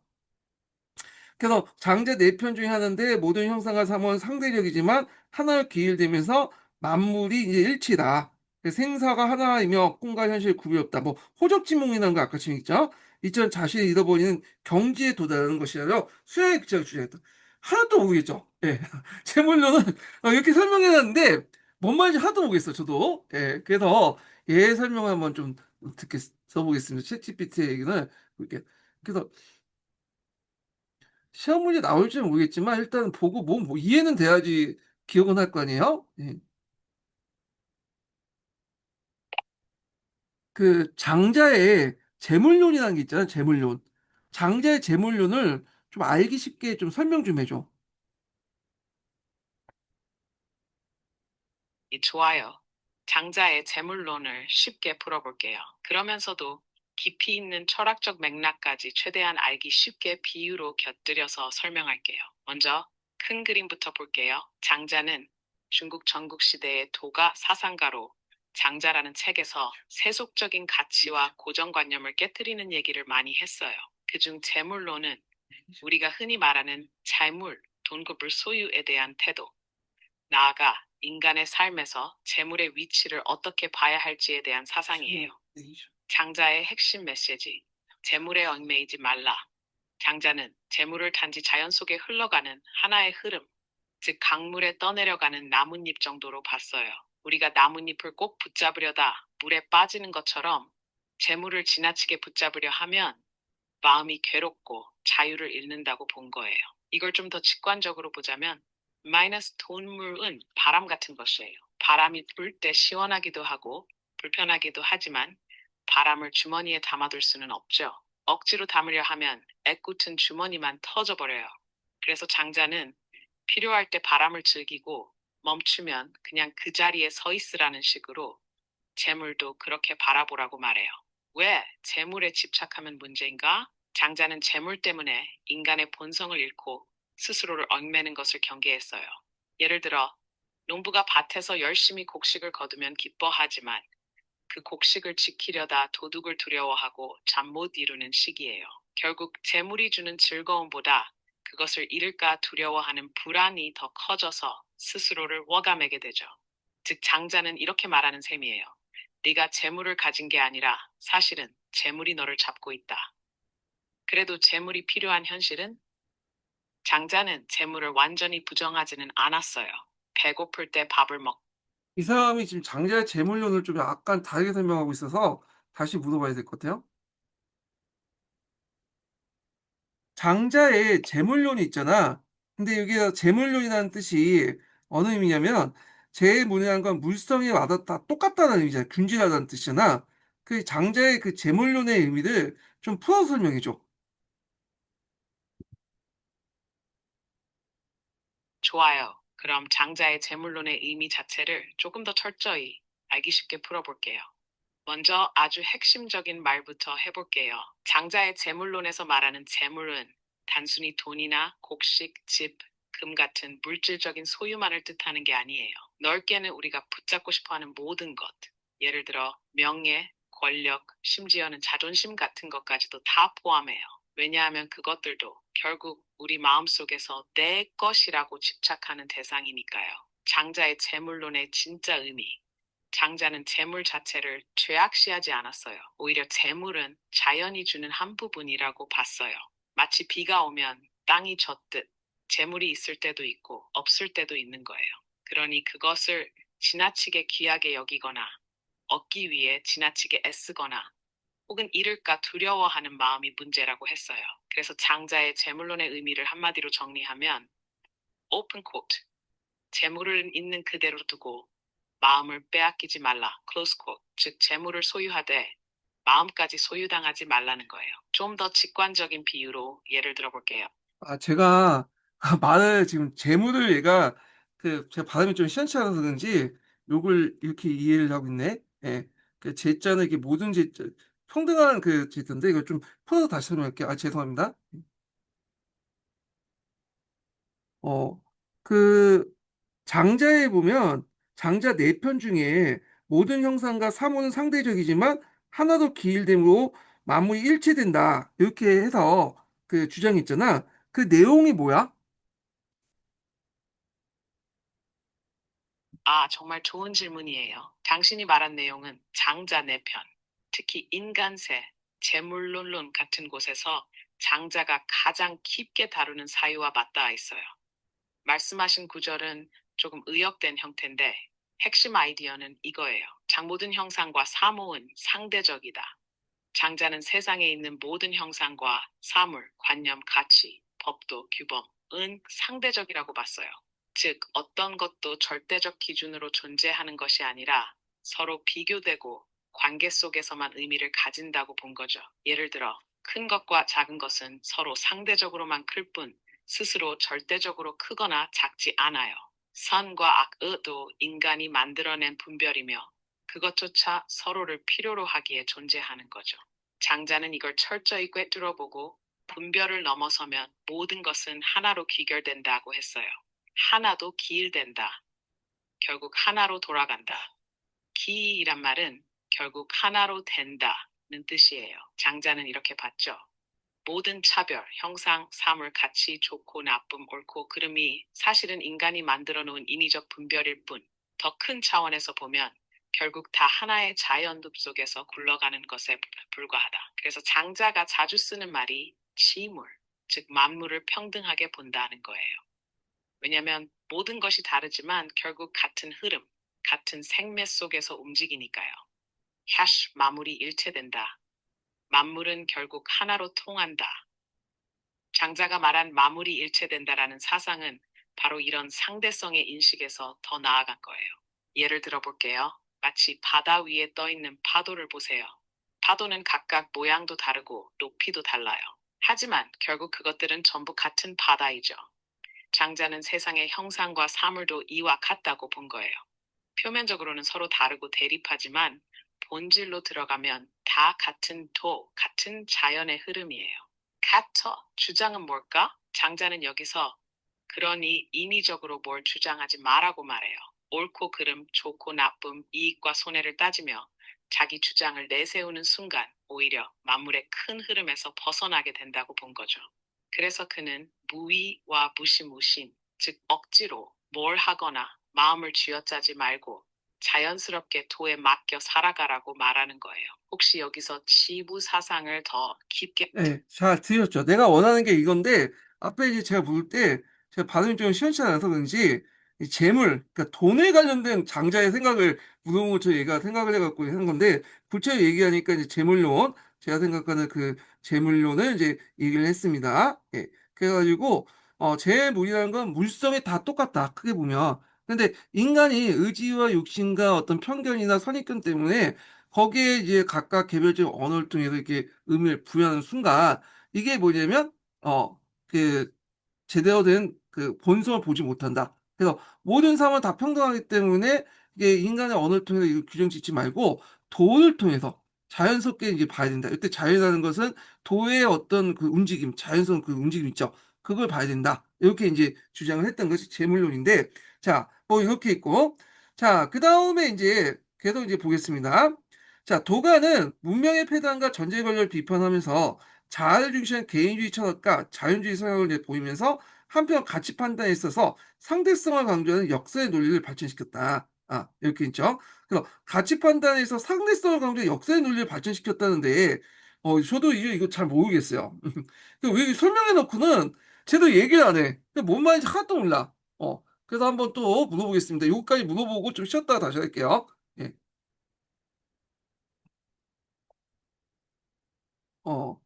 그래서 장제 네 편 중에 하나인데 모든 형상과 사물은 상대적이지만 하나로 기일되면서 만물이 이제 일치다. 생사가 하나이며 꿈과 현실 구별이 없다. 뭐 호적지몽이라는 거 아까 지금 있죠. 이처럼 자신을 잃어버리는 경지에 도달하는 것이라며 수양의 극작을 주장했다. 하나도 모르겠죠. 예. 재물론은 이렇게 설명해놨는데 뭔 말인지 하나도 모르겠어요. 저도. 예. 그래서 얘 설명을 한번 좀 듣게 써보겠습니다. 챗GPT의 얘기는 이렇게. 그래서 시험 문제 나올지는 모르겠지만 일단 보고 뭐 이해는 돼야지 기억은 할 거 아니에요? 예. 그 장자의 재물론이라는 게 있잖아요. 재물론. 장자의 재물론을 좀 알기 쉽게 좀 설명 좀 해줘. 좋아요. 장자의 재물론을 쉽게 풀어볼게요. 그러면서도 깊이 있는 철학적 맥락까지 최대한 알기 쉽게 비유로 곁들여서 설명할게요. 먼저 큰 그림부터 볼게요. 장자는 중국 전국시대의 도가 사상가로 장자라는 책에서 세속적인 가치와 고정관념을 깨뜨리는 얘기를 많이 했어요. 그중 재물론은 우리가 흔히 말하는 재물, 돈급을 소유에 대한 태도, 나아가 인간의 삶에서 재물의 위치를 어떻게 봐야 할지에 대한 사상이에요. 장자의 핵심 메시지, 재물에 얽매이지 말라. 장자는 재물을 단지 자연 속에 흘러가는 하나의 흐름, 즉 강물에 떠내려가는 나뭇잎 정도로 봤어요. 우리가 나뭇잎을 꼭 붙잡으려다 물에 빠지는 것처럼 재물을 지나치게 붙잡으려 하면 마음이 괴롭고 자유를 잃는다고 본 거예요. 이걸 좀 더 직관적으로 보자면 마이너스 돈물은 바람 같은 것이에요. 바람이 불 때 시원하기도 하고 불편하기도 하지만 바람을 주머니에 담아둘 수는 없죠. 억지로 담으려 하면 애꿎은 주머니만 터져버려요. 그래서 장자는 필요할 때 바람을 즐기고 멈추면 그냥 그 자리에 서 있으라는 식으로 재물도 그렇게 바라보라고 말해요. 왜 재물에 집착하면 문제인가? 장자는 재물 때문에 인간의 본성을 잃고 스스로를 얽매는 것을 경계했어요. 예를 들어, 농부가 밭에서 열심히 곡식을 거두면 기뻐하지만 그 곡식을 지키려다 도둑을 두려워하고 잠 못 이루는 시기예요. 결국 재물이 주는 즐거움보다 그것을 잃을까 두려워하는 불안이 더 커져서 스스로를 워감하게 되죠. 즉 장자는 이렇게 말하는 셈이에요. 네가 재물을 가진 게 아니라 사실은 재물이 너를 잡고 있다. 그래도 재물이 필요한 현실은 장자는 재물을 완전히 부정하지는 않았어요. 배고플 때 밥을 먹. 이 사람이 지금 장자의 재물론을 좀 약간 다르게 설명하고 있어서 다시 물어봐야 될 것 같아요. 장자의 재물론이 있잖아. 근데 여기서 재물론이라는 뜻이 어느 의미냐면 재물이라는 건 물성에 와닿다 똑같다는 의미잖아. 균질하다는 뜻이잖아. 그 장자의 그 재물론의 의미를 좀 풀어서 설명해 줘. 좋아요. 그럼 장자의 재물론의 의미 자체를 조금 더 철저히 알기 쉽게 풀어볼게요. 먼저 아주 핵심적인 말부터 해볼게요. 장자의 재물론에서 말하는 재물은 단순히 돈이나 곡식, 집, 금 같은 물질적인 소유만을 뜻하는 게 아니에요. 넓게는 우리가 붙잡고 싶어 하는 모든 것, 예를 들어 명예, 권력, 심지어는 자존심 같은 것까지도 다 포함해요. 왜냐하면 그것들도 결국 우리 마음속에서 내 것이라고 집착하는 대상이니까요. 장자의 재물론의 진짜 의미, 장자는 재물 자체를 죄악시하지 않았어요. 오히려 재물은 자연이 주는 한 부분이라고 봤어요. 마치 비가 오면 땅이 젖듯 재물이 있을 때도 있고 없을 때도 있는 거예요. 그러니 그것을 지나치게 귀하게 여기거나 얻기 위해 지나치게 애쓰거나 혹은 잃을까 두려워하는 마음이 문제라고 했어요. 그래서 장자의 재물론의 의미를 한마디로 정리하면 오픈 코트, 재물을 있는 그대로 두고 마음을 빼앗기지 말라. close quote. 즉 재물을 소유하되 마음까지 소유당하지 말라는 거예요. 좀 더 직관적인 비유로 예를 들어 볼게요. 아, 제가 말을 지금 재물을 얘가 제가 발음이 좀 시원치 않아서 그런지 욕을 이렇게 이해를 하고 있네. 예. 그 제자는 이게 모든 제자 평등한 그 제자인데 이걸 좀 풀어서 다시 설명할게요. 아, 죄송합니다. 어, 그 장자에 보면 장자 네 편 중에 모든 형상과 사물은 상대적이지만 하나도 기일됨으로 만물이 일체된다. 이렇게 해서 그 주장이 있잖아. 그 내용이 뭐야? 아, 정말 좋은 질문이에요. 당신이 말한 내용은 장자 내 편, 특히 인간세, 재물론론 같은 곳에서 장자가 가장 깊게 다루는 사유와 맞닿아 있어요. 말씀하신 구절은 조금 의역된 형태인데 핵심 아이디어는 이거예요. 모든 형상과 사모은 상대적이다. 장자는 세상에 있는 모든 형상과 사물, 관념, 가치, 법도, 규범은 상대적이라고 봤어요. 즉, 어떤 것도 절대적 기준으로 존재하는 것이 아니라 서로 비교되고 관계 속에서만 의미를 가진다고 본 거죠. 예를 들어, 큰 것과 작은 것은 서로 상대적으로만 클 뿐, 스스로 절대적으로 크거나 작지 않아요. 선과 악도 인간이 만들어낸 분별이며 그것조차 서로를 필요로 하기에 존재하는 거죠. 장자는 이걸 철저히 꿰뚫어보고 분별을 넘어서면 모든 것은 하나로 귀결된다고 했어요. 하나도 기일된다. 결국 하나로 돌아간다. 기이란 말은 결국 하나로 된다는 뜻이에요. 장자는 이렇게 봤죠. 모든 차별, 형상, 사물, 가치, 좋고 나쁨, 옳고 그름이 사실은 인간이 만들어 놓은 인위적 분별일 뿐, 더 큰 차원에서 보면 결국 다 하나의 자연룹 속에서 굴러가는 것에 불과하다. 그래서 장자가 자주 쓰는 말이 지물, 즉 만물을 평등하게 본다는 거예요. 왜냐하면 모든 것이 다르지만 결국 같은 흐름, 같은 생매 속에서 움직이니까요. 마물이 일체된다. 만물은 결국 하나로 통한다. 장자가 말한 마물이 일체된다라는 사상은 바로 이런 상대성의 인식에서 더 나아간 거예요. 예를 들어볼게요. 마치 바다 위에 떠 있는 파도를 보세요. 파도는 각각 모양도 다르고 높이도 달라요. 하지만 결국 그것들은 전부 같은 바다이죠. 장자는 세상의 형상과 사물도 이와 같다고 본 거예요. 표면적으로는 서로 다르고 대립하지만 본질로 들어가면 다 같은 같은 자연의 흐름이에요. 주장은 뭘까? 장자는 여기서 그러니 인위적으로 뭘 주장하지 말라고 말해요. 옳고 그름, 좋고 나쁨, 이익과 손해를 따지며 자기 주장을 내세우는 순간 오히려 만물의 큰 흐름에서 벗어나게 된다고 본 거죠. 그래서 그는 무의와 무시무신, 즉 억지로 뭘 하거나 마음을 쥐어짜지 말고 자연스럽게 도에 맡겨 살아가라고 말하는 거예요. 혹시 여기서 지부 사상을 더 깊게 네, 잘 들으셨죠? 내가 원하는 게 이건데 앞에 이제 제가 볼 때 제가 발음이 좀 시원치 않아서 그런지 이 재물, 그러니까 돈에 관련된 장자의 생각을 물어보고 얘가 생각을 해갖고 한 건데 구체적으로 얘기하니까 이제 재물론, 제가 생각하는 그 재물론을 이제 얘기를 했습니다. 예. 그래가지고 재물이라는 건 물성이 다 똑같다. 크게 보면. 근데 인간이 의지와 욕심과 어떤 편견이나 선입견 때문에 거기에 이제 각각 개별적 언어를 통해서 이렇게 의미를 부여하는 순간 이게 뭐냐면 그 제대로 된 그 본성을 보지 못한다. 그래서 모든 사람은 다 평등하기 때문에 이게 인간의 언어를 통해서 이걸 규정 짓지 말고 도를 통해서 자연스럽게 이제 봐야 된다. 이때 자연이라는 것은 도의 어떤 그 움직임, 자연스러운 그 움직임 있죠. 그걸 봐야 된다. 이렇게 이제 주장을 했던 것이 재물론인데, 자, 뭐 이렇게 있고, 자, 그 다음에 이제 계속 이제 보겠습니다. 자, 도가는 문명의 폐단과 전제 권력을 비판하면서 자아를 중시한 개인주의 철학과 자연주의 성향을 이제 보이면서 한편 가치 판단에 있어서 상대성을 강조하는 역사의 논리를 발전시켰다. 이렇게 있죠. 그래서 가치 판단에서 상대성을 강조하는 역사의 논리를 발전시켰다는데, 저도 이거 잘 모르겠어요. 왜 설명해 놓고는 제대로 얘기를 안 해. 뭔 말인지 하나도 몰라. 그래서 한번 또 물어보겠습니다. 요거까지 물어보고 좀 쉬었다가 다시 할게요. 예. 어.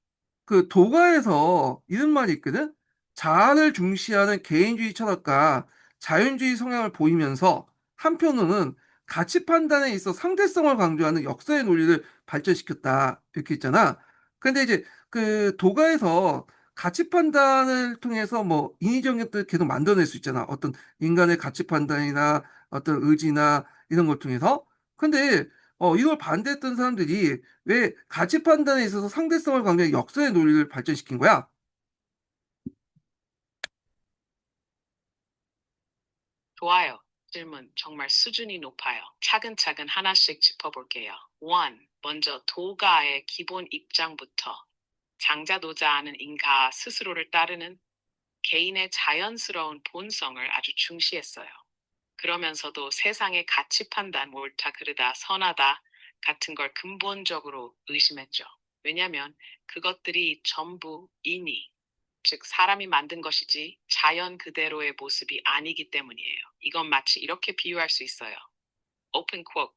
그 도가에서 이런 말이 있거든. 자아를 중시하는 개인주의 철학과 자연주의 성향을 보이면서 한편으로는 가치 판단에 있어 상대성을 강조하는 역사의 논리를 발전시켰다. 이렇게 있잖아. 근데 이제 그 도가에서 가치 판단을 통해서 뭐 인위적인 것들 계속 만들어낼 수 있잖아. 어떤 인간의 가치 판단이나 어떤 의지나 이런 걸 통해서. 근데 이걸 반대했던 사람들이 왜 가치 판단에 있어서 상대성을 강조한 역사의 논리를 발전시킨 거야? 좋아요. 질문 정말 수준이 높아요. 차근차근 하나씩 짚어볼게요. 1. 먼저 도가의 기본 입장부터 장자도자하는 인가 스스로를 따르는 개인의 자연스러운 본성을 아주 중시했어요. 그러면서도 세상의 가치 판단, 옳다, 그르다, 선하다 같은 걸 근본적으로 의심했죠. 왜냐하면 그것들이 전부 인위, 즉 사람이 만든 것이지 자연 그대로의 모습이 아니기 때문이에요. 이건 마치 이렇게 비유할 수 있어요. 오픈 쿼트.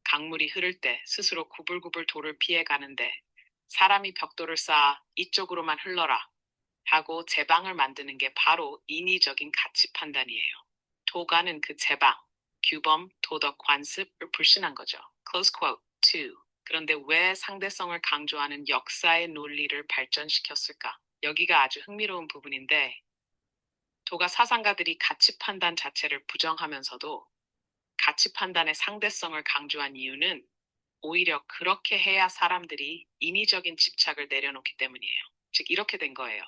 강물이 흐를 때 스스로 구불구불 돌을 피해 가는데 사람이 벽돌을 쌓아 이쪽으로만 흘러라 하고 제방을 만드는 게 바로 인위적인 가치 판단이에요. 도가는 그 제방, 규범, 도덕 관습을 불신한 거죠. Close quote. 2. 그런데 왜 상대성을 강조하는 역사의 논리를 발전시켰을까? 여기가 아주 흥미로운 부분인데 도가 사상가들이 가치 판단 자체를 부정하면서도 가치 판단의 상대성을 강조한 이유는 오히려 그렇게 해야 사람들이 인위적인 집착을 내려놓기 때문이에요. 즉, 이렇게 된 거예요.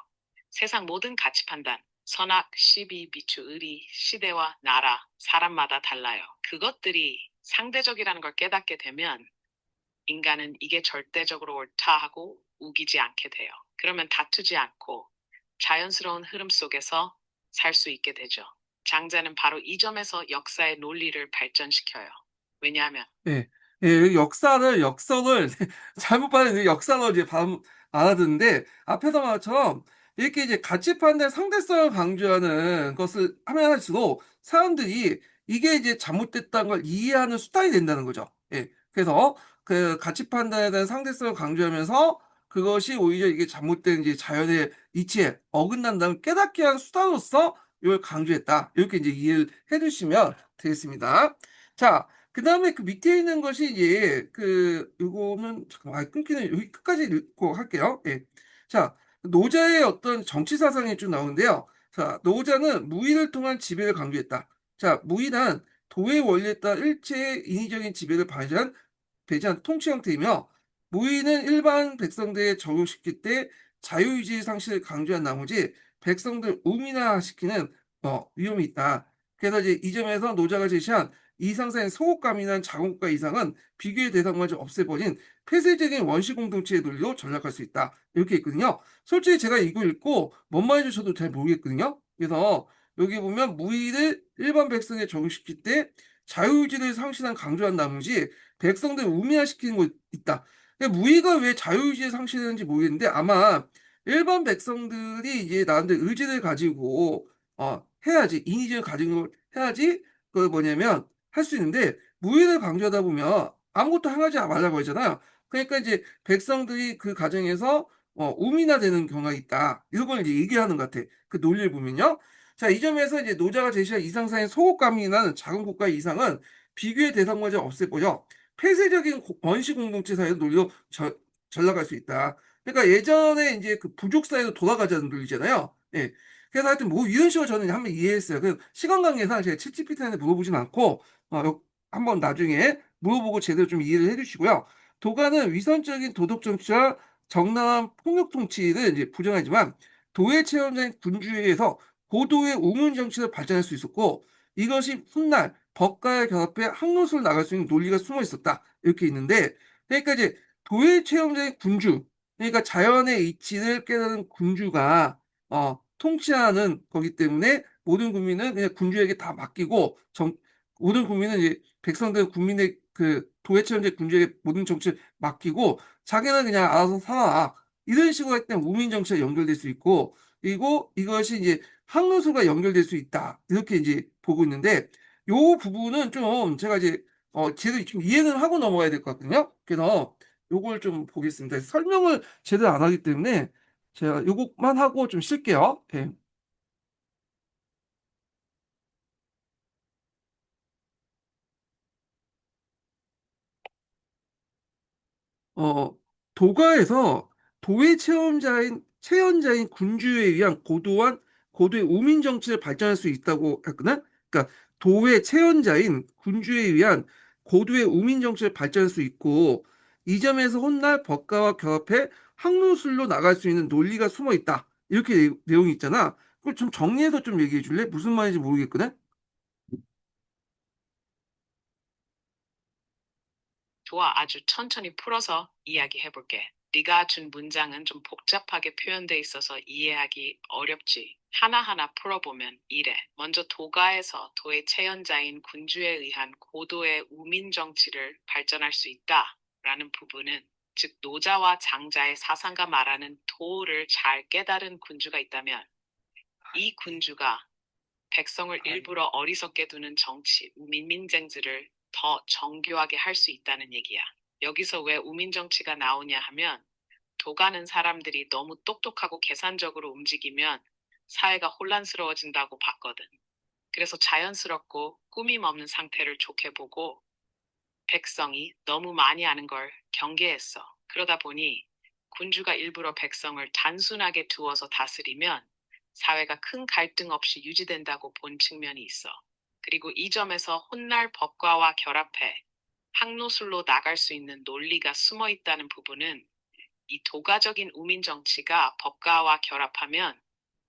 세상 모든 가치 판단, 선악, 시비, 미추, 의리, 시대와 나라, 사람마다 달라요. 그것들이 상대적이라는 걸 깨닫게 되면 인간은 이게 절대적으로 옳다 하고 우기지 않게 돼요. 그러면 다투지 않고 자연스러운 흐름 속에서 살 수 있게 되죠. 장자는 바로 이 점에서 역사의 논리를 발전시켜요. 왜냐하면 예. 예, 역설을 잘못 받은 역사로 이제 알아듣는데, 앞에서 말한 것처럼 이렇게 이제 가치 판단의 상대성을 강조하는 것을 하면 할수록 사람들이 이게 이제 잘못됐다는 걸 이해하는 수단이 된다는 거죠. 예. 그래서 그 가치 판단에 대한 상대성을 강조하면서 그것이 오히려 이게 잘못된 이제 자연의 이치에 어긋난다는 깨닫게 하는 수단으로서 이걸 강조했다. 이렇게 이제 이해를 해 주시면 되겠습니다. 자, 그다음에 그 밑에 있는 것이 이제 요거는 잠깐만, 끊기네. 여기 끝까지 읽고 할게요. 예. 자, 노자의 어떤 정치 사상이 좀 나오는데요. 자, 노자는 무의를 통한 지배를 강조했다. 자, 무의란 도의 원리에 따라 일체의 인위적인 지배를 배제한 통치 형태이며, 무의는 일반 백성들에 적용시킬 때 자유의지 상실을 강조한 나머지 백성들 우민화시키는 위험이 있다. 그래서 이제 이 점에서 노자가 제시한 이상사의 소극감이나 자궁과 이상은 비교의 대상마저 없애버린 폐쇄적인 원시 공동체의 논리로 전락할 수 있다. 이렇게 있거든요. 솔직히 제가 이거 읽고 뭔 말인지 저도 잘 모르겠거든요. 그래서 여기 보면 무의를 일반 백성에 적용시킬 때 자유의지를 상실한 강조한 나머지 백성들을 우미화시키는 거 있다. 그러니까 무의가 왜 자유의지를 상실했는지 모르겠는데, 아마 일반 백성들이 이제 나름대로 의지를 가지고 해야지, 인의지를 가지고 해야지 그 뭐냐면 할 수 있는데, 무의를 강조하다 보면 아무것도 행하지 말라고 하잖아요. 그러니까 이제 백성들이 그 과정에서 우민화되는 경우가 있다. 이런 걸 이제 얘기하는 것 같아. 그 논리를 보면요. 자, 이 점에서 이제 노자가 제시한 이상사의 소극감이나 작은 국가의 이상은 비교의 대상마저 없애버려 폐쇄적인 원시 공동체 사회의 논리로 전락할 수 있다. 그러니까 예전에 이제 그 부족 사회로 돌아가자는 논리잖아요. 예. 그래서 하여튼 뭐 이런 식으로 저는 한번 이해했어요. 그래서 시간 관계상 제가 챗GPT한테 물어보진 않고 한번 나중에 물어보고 제대로 좀 이해를 해주시고요. 도가는 위선적인 도덕 정치와 정당한 폭력 통치를 이제 부정하지만 도의 체험자인 군주에 의해서 고도의 우문 정치를 발전할 수 있었고, 이것이 훗날 법과의 결합해 항로수를 나갈 수 있는 논리가 숨어 있었다. 이렇게 있는데, 그러니까 이제 도의 체험자인 군주, 그러니까 자연의 이치를 깨달은 군주가 통치하는 거기 때문에 모든 국민은 그냥 군주에게 다 맡기고, 모든 국민은 이제 백성들 국민의 그 도의 체험자 군주에게 모든 정치를 맡기고 자기는 그냥 알아서 살아라. 이런 식으로 할 때 우민 정치가 연결될 수 있고, 그리고 이것이 이제 항로수가 연결될 수 있다. 이렇게 이제 보고 있는데, 요 부분은 좀 제가 이제 제대로 좀 이해는 하고 넘어가야 될 것 같거든요. 그래서 요걸 좀 보겠습니다. 설명을 제대로 안 하기 때문에 제가 요것만 하고 좀 쉴게요. 예. 어, 도가에서 도의 체험자인 군주에 의한 고도의 우민 정치를 발전할 수 있다고 했거든. 그러니까 도의 체험자인 군주에 의한 고도의 우민 정치를 발전할 수 있고, 이 점에서 훗날 법가와 결합해 항로술로 나갈 수 있는 논리가 숨어 있다. 이렇게 내용이 있잖아. 그걸 좀 정리해서 좀 얘기해 줄래? 무슨 말인지 모르겠거든. 좋아, 아주 천천히 풀어서 이야기해 볼게. 네가 준 문장은 좀 복잡하게 표현돼 있어서 이해하기 어렵지. 하나하나 풀어보면 이래. 먼저 도가에서 도의 체현자인 군주에 의한 고도의 우민 정치를 발전할 수 있다라는 부분은, 즉 노자와 장자의 사상가 말하는 도를 잘 깨달은 군주가 있다면 이 군주가 백성을 일부러 어리석게 두는 정치, 우민민쟁지를 더 정교하게 할 수 있다는 얘기야. 여기서 왜 우민정치가 나오냐 하면, 도가는 사람들이 너무 똑똑하고 계산적으로 움직이면 사회가 혼란스러워진다고 봤거든. 그래서 자연스럽고 꾸밈 없는 상태를 좋게 보고 백성이 너무 많이 아는 걸 경계했어. 그러다 보니 군주가 일부러 백성을 단순하게 두어서 다스리면 사회가 큰 갈등 없이 유지된다고 본 측면이 있어. 그리고 이 점에서 훗날 법과와 결합해 항로술로 나갈 수 있는 논리가 숨어 있다는 부분은 이 도가적인 우민 정치가 법가와 결합하면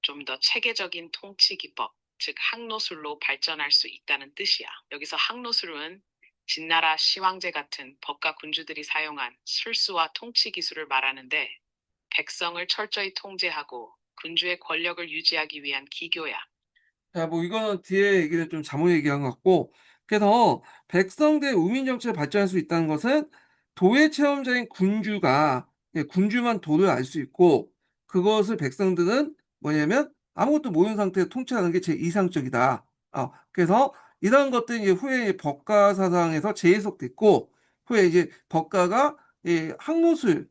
좀 더 체계적인 통치 기법, 즉 항로술로 발전할 수 있다는 뜻이야. 여기서 항로술은 진나라 시황제 같은 법가 군주들이 사용한 술수와 통치 기술을 말하는데 백성을 철저히 통제하고 군주의 권력을 유지하기 위한 기교야. 자, 뭐 이거는 뒤에 얘기는 좀 잘못 얘기한 것 같고, 그래서 백성들의 우민 정치를 발전할 수 있다는 것은 도의 체험자인 군주가, 예, 군주만 도를 알 수 있고, 그것을 백성들은 뭐냐면 아무것도 모르는 상태에서 통치하는 게 제일 이상적이다. 그래서 이런 것들이 이제 후에 법가 사상에서 재해석됐고, 후에 이제 법가가 예, 항로술로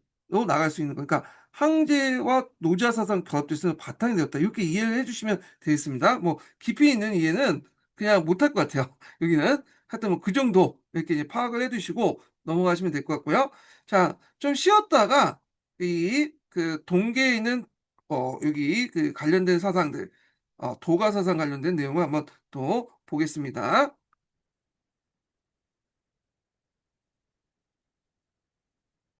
나갈 수 있는 거니까 황제와 노자 사상 결합돼서 바탕이 되었다. 이렇게 이해를 해주시면 되겠습니다. 뭐 깊이 있는 이해는 그냥 못할 것 같아요. 여기는 하여튼 뭐 그 정도 이렇게 이제 파악을 해두시고 넘어가시면 될 것 같고요. 자, 좀 쉬었다가 이 그 동계에 있는 여기 그 관련된 사상들, 도가 사상 관련된 내용을 한번 또 보겠습니다.